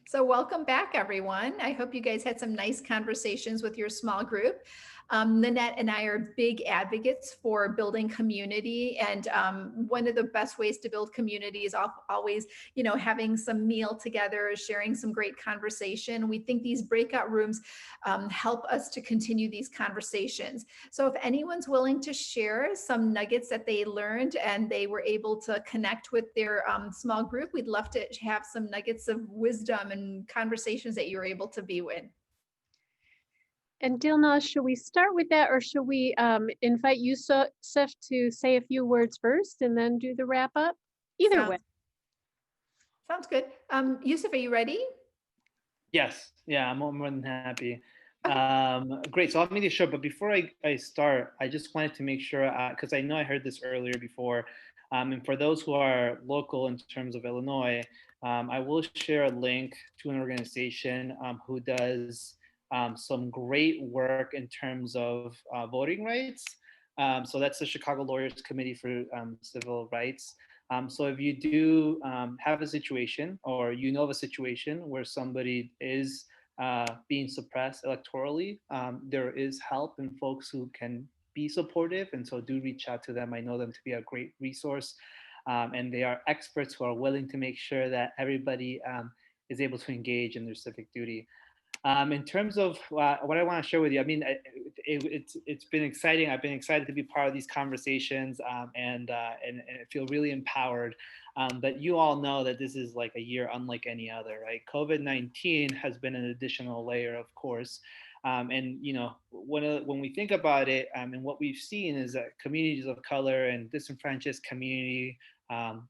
So welcome back, everyone. I hope you guys had some nice conversations with your small group. Nanette and I are big advocates for building community. And one of the best ways to build community is always, having some meal together, sharing some great conversation. We think these breakout rooms help us to continue these conversations. So if anyone's willing to share some nuggets that they learned and they were able to connect with their small group, we'd love to have some nuggets of wisdom and conversations that you were able to be with. And Dilnaz, should we start with that, or should we invite Yusuf to say a few words first and then do the wrap up? Either way. Sounds good. Yusuf, are you ready? Yes, yeah, I'm more than happy. Great, so I'll make it short, but before I start, I just wanted to make sure, because I know I heard this earlier before, and for those who are local in terms of Illinois, I will share a link to an organization who does some great work in terms of voting rights. So that's the Chicago Lawyers Committee for Civil Rights. So if you do have a situation, or you know of a situation where somebody is being suppressed electorally, there is help and folks who can be supportive, and so do reach out to them. I know them to be a great resource, and they are experts who are willing to make sure that everybody is able to engage in their civic duty. In terms of what I want to share with you, I mean, it's been exciting. I've been excited to be part of these conversations, and I feel really empowered. But you all know that this is like a year unlike any other, right? COVID-19 has been an additional layer, of course. And you know, when we think about it, and what we've seen is that communities of color and disenfranchised community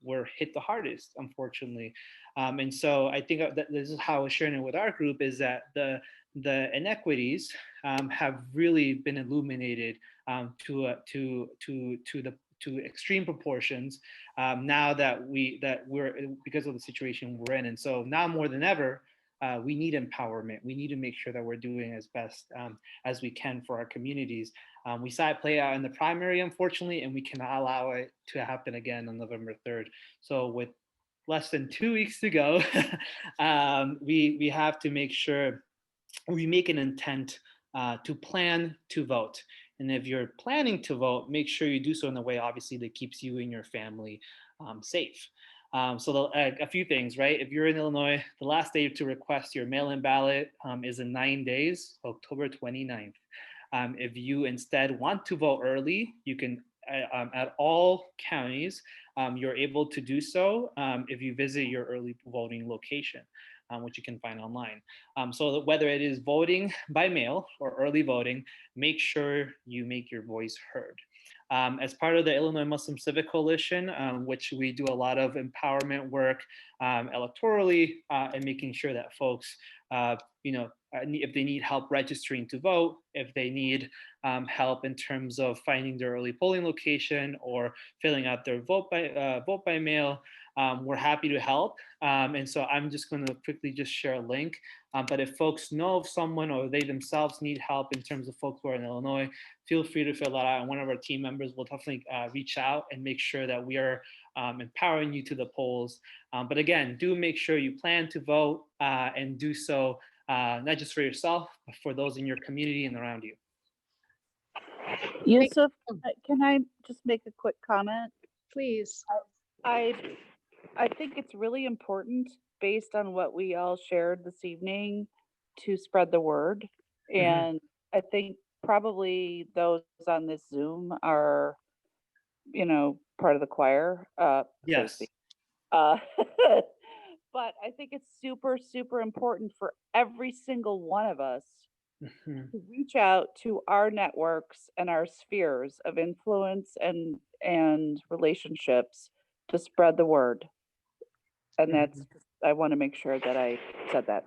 were hit the hardest, unfortunately. And so I think that this is how I was sharing it with our group, is that the inequities have really been illuminated to extreme proportions now that we're because of the situation we're in. And so now more than ever, we need empowerment. We need to make sure that we're doing as best as we can for our communities. We saw it play out in the primary, unfortunately, and we cannot allow it to happen again on November 3rd. So with less than 2 weeks to go, we have to make sure we make an intent to plan to vote. And if you're planning to vote, make sure you do so in a way, obviously, that keeps you and your family safe. So a few things, right? If you're in Illinois, the last day to request your mail-in ballot is in 9 days, October 29th. If you instead want to vote early, you can, at all counties, you're able to do so if you visit your early voting location, which you can find online. So that whether it is voting by mail or early voting, make sure you make your voice heard. As part of the Illinois Muslim Civic Coalition, which we do a lot of empowerment work electorally, and making sure that folks, if they need help registering to vote, if they need help in terms of finding their early polling location or filling out their vote by mail, we're happy to help. And so I'm just going to quickly just share a link. But if folks know of someone or they themselves need help in terms of folks who are in Illinois, feel free to fill that out. And one of our team members will definitely reach out and make sure that we are empowering you to the polls. But again, do make sure you plan to vote and do so not just for yourself, but for those in your community and around you. Yusuf, can I just make a quick comment? Please. I think it's really important, based on what we all shared this evening, to spread the word. And I think probably those on this Zoom are, part of the choir. Yes. But I think it's super, super important for every single one of us to reach out to our networks and our spheres of influence and relationships to spread the word. And that's, I want to make sure that I said that.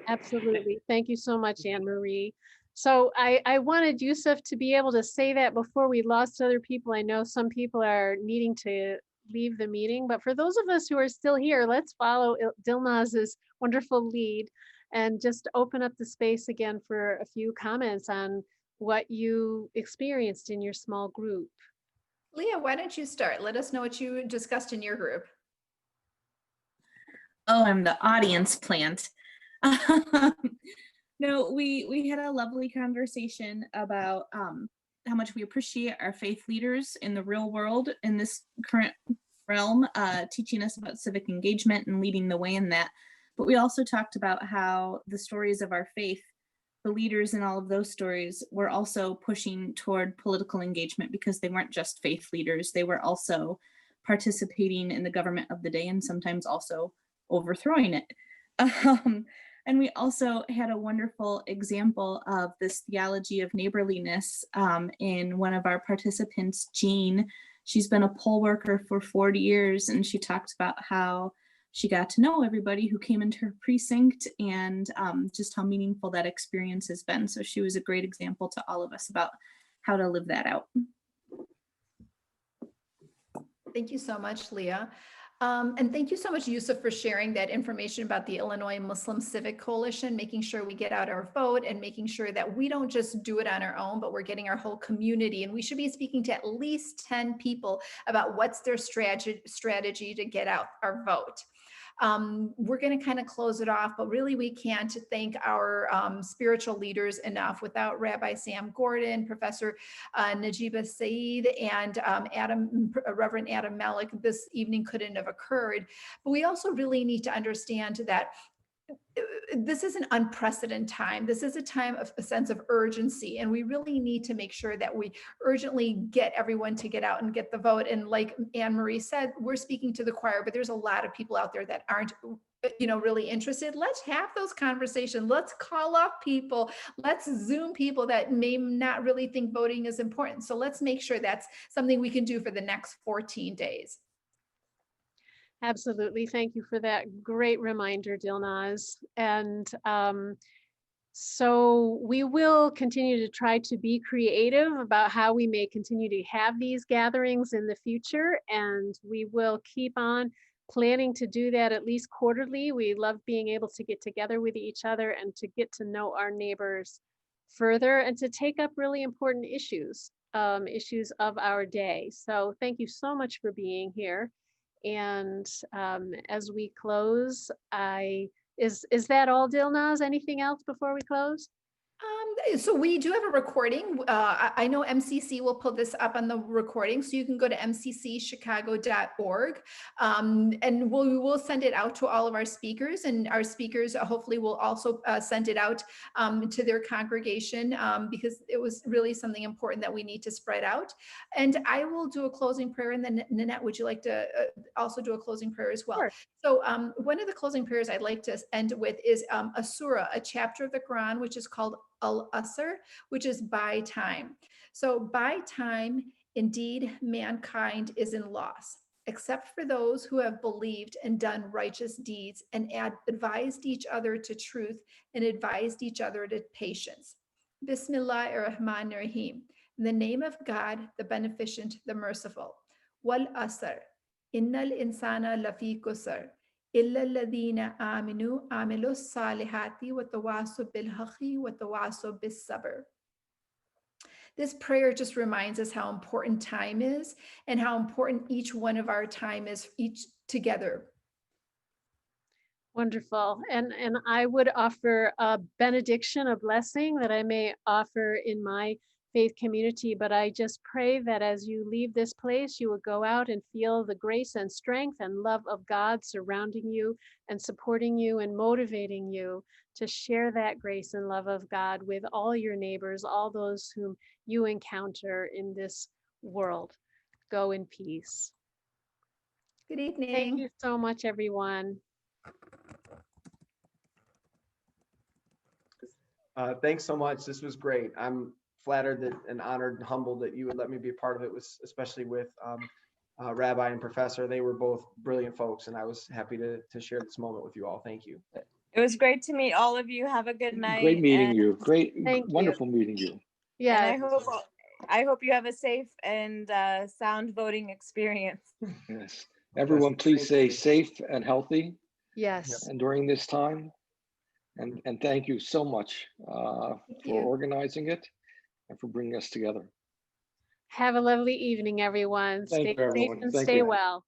Absolutely. Thank you so much, Anne Marie. So I wanted Yusuf to be able to say that before we lost other people. I know some people are needing to leave the meeting, but for those of us who are still here, let's follow Dilnaz's wonderful lead and just open up the space again for a few comments on what you experienced in your small group. Leah, why don't you start? Let us know what you discussed in your group. Oh, I'm the audience plant. No, we had a lovely conversation about how much we appreciate our faith leaders in the real world in this current realm, teaching us about civic engagement and leading the way in that. But we also talked about how the stories of our faith, the leaders in all of those stories, were also pushing toward political engagement, because they weren't just faith leaders, they were also participating in the government of the day and sometimes also overthrowing it. And we also had a wonderful example of this theology of neighborliness in one of our participants, Jean. She's been a poll worker for 40 years, and she talked about how she got to know everybody who came into her precinct and just how meaningful that experience has been. So she was a great example to all of us about how to live that out. Thank you so much, Leah. And thank you so much, Yusuf, for sharing that information about the Illinois Muslim Civic Coalition, making sure we get out our vote and making sure that we don't just do it on our own, but we're getting our whole community. And we should be speaking to at least 10 people about what's their strategy to get out our vote. We're going to kind of close it off, but really we can't thank our spiritual leaders enough. Without Rabbi Sam Gordon, Professor Najeeba Syeed, and Reverend Adam Malak, this evening couldn't have occurred. But we also really need to understand that this is an unprecedented time. This is a time of a sense of urgency, and we really need to make sure that we urgently get everyone to get out and get the vote. And like Anne-Marie said, we're speaking to the choir, but there's a lot of people out there that aren't, really interested. Let's have those conversations. Let's call up people. Let's Zoom people that may not really think voting is important. So let's make sure that's something we can do for the next 14 days. Absolutely. Thank you for that great reminder, Dilnaz. And so we will continue to try to be creative about how we may continue to have these gatherings in the future. And we will keep on planning to do that at least quarterly. We love being able to get together with each other and to get to know our neighbors further and to take up really important issues, issues of our day. So thank you so much for being here. And as we close, is that all, Dilnaz? Anything else before we close? So we do have a recording. I know MCC will put this up on the recording, so you can go to mccchicago.org, and we will send it out to all of our speakers, and our speakers hopefully will also send it out to their congregation, because it was really something important that we need to spread out. And I will do a closing prayer, and then Nanette, would you like to also do a closing prayer as well? Sure. So one of the closing prayers I'd like to end with is a surah, a chapter of the Quran, which is called Al-Asr, which is by time. So by time, indeed, mankind is in loss, except for those who have believed and done righteous deeds and advised each other to truth and advised each other to patience. Bismillah ar-Rahman ar-Rahim. In the name of God, the Beneficent, the Merciful. Wal Asr. Innal insana lafi kusr. إلا الذين آمنوا عملوا الصالحات وتواصوا بالحق وتواصوا بالصبر. This prayer just reminds us how important time is and how important each one of our time is, each together. Wonderful. And I would offer a benediction, a blessing that I may offer in my faith community, but I just pray that as you leave this place, you will go out and feel the grace and strength and love of God surrounding you and supporting you and motivating you to share that grace and love of God with all your neighbors, all those whom you encounter in this world. Go in peace. Good evening. Thank you so much, everyone. Thanks so much. This was great. I'm flattered that and honored and humbled that you would let me be a part of it, especially with Rabbi and Professor. They were both brilliant folks, and I was happy to share this moment with you all. Thank you. It was great to meet all of you. Have a good night. Great meeting you. Great, Thank wonderful meeting you. Yeah. And I hope you have a safe and sound voting experience. Yes. Everyone, please stay safe and healthy. Yes. And during this time, and thank you so much for organizing it and for bringing us together. Have a lovely evening, everyone. Thank Stay you, everyone. safe and Thank stay you. well.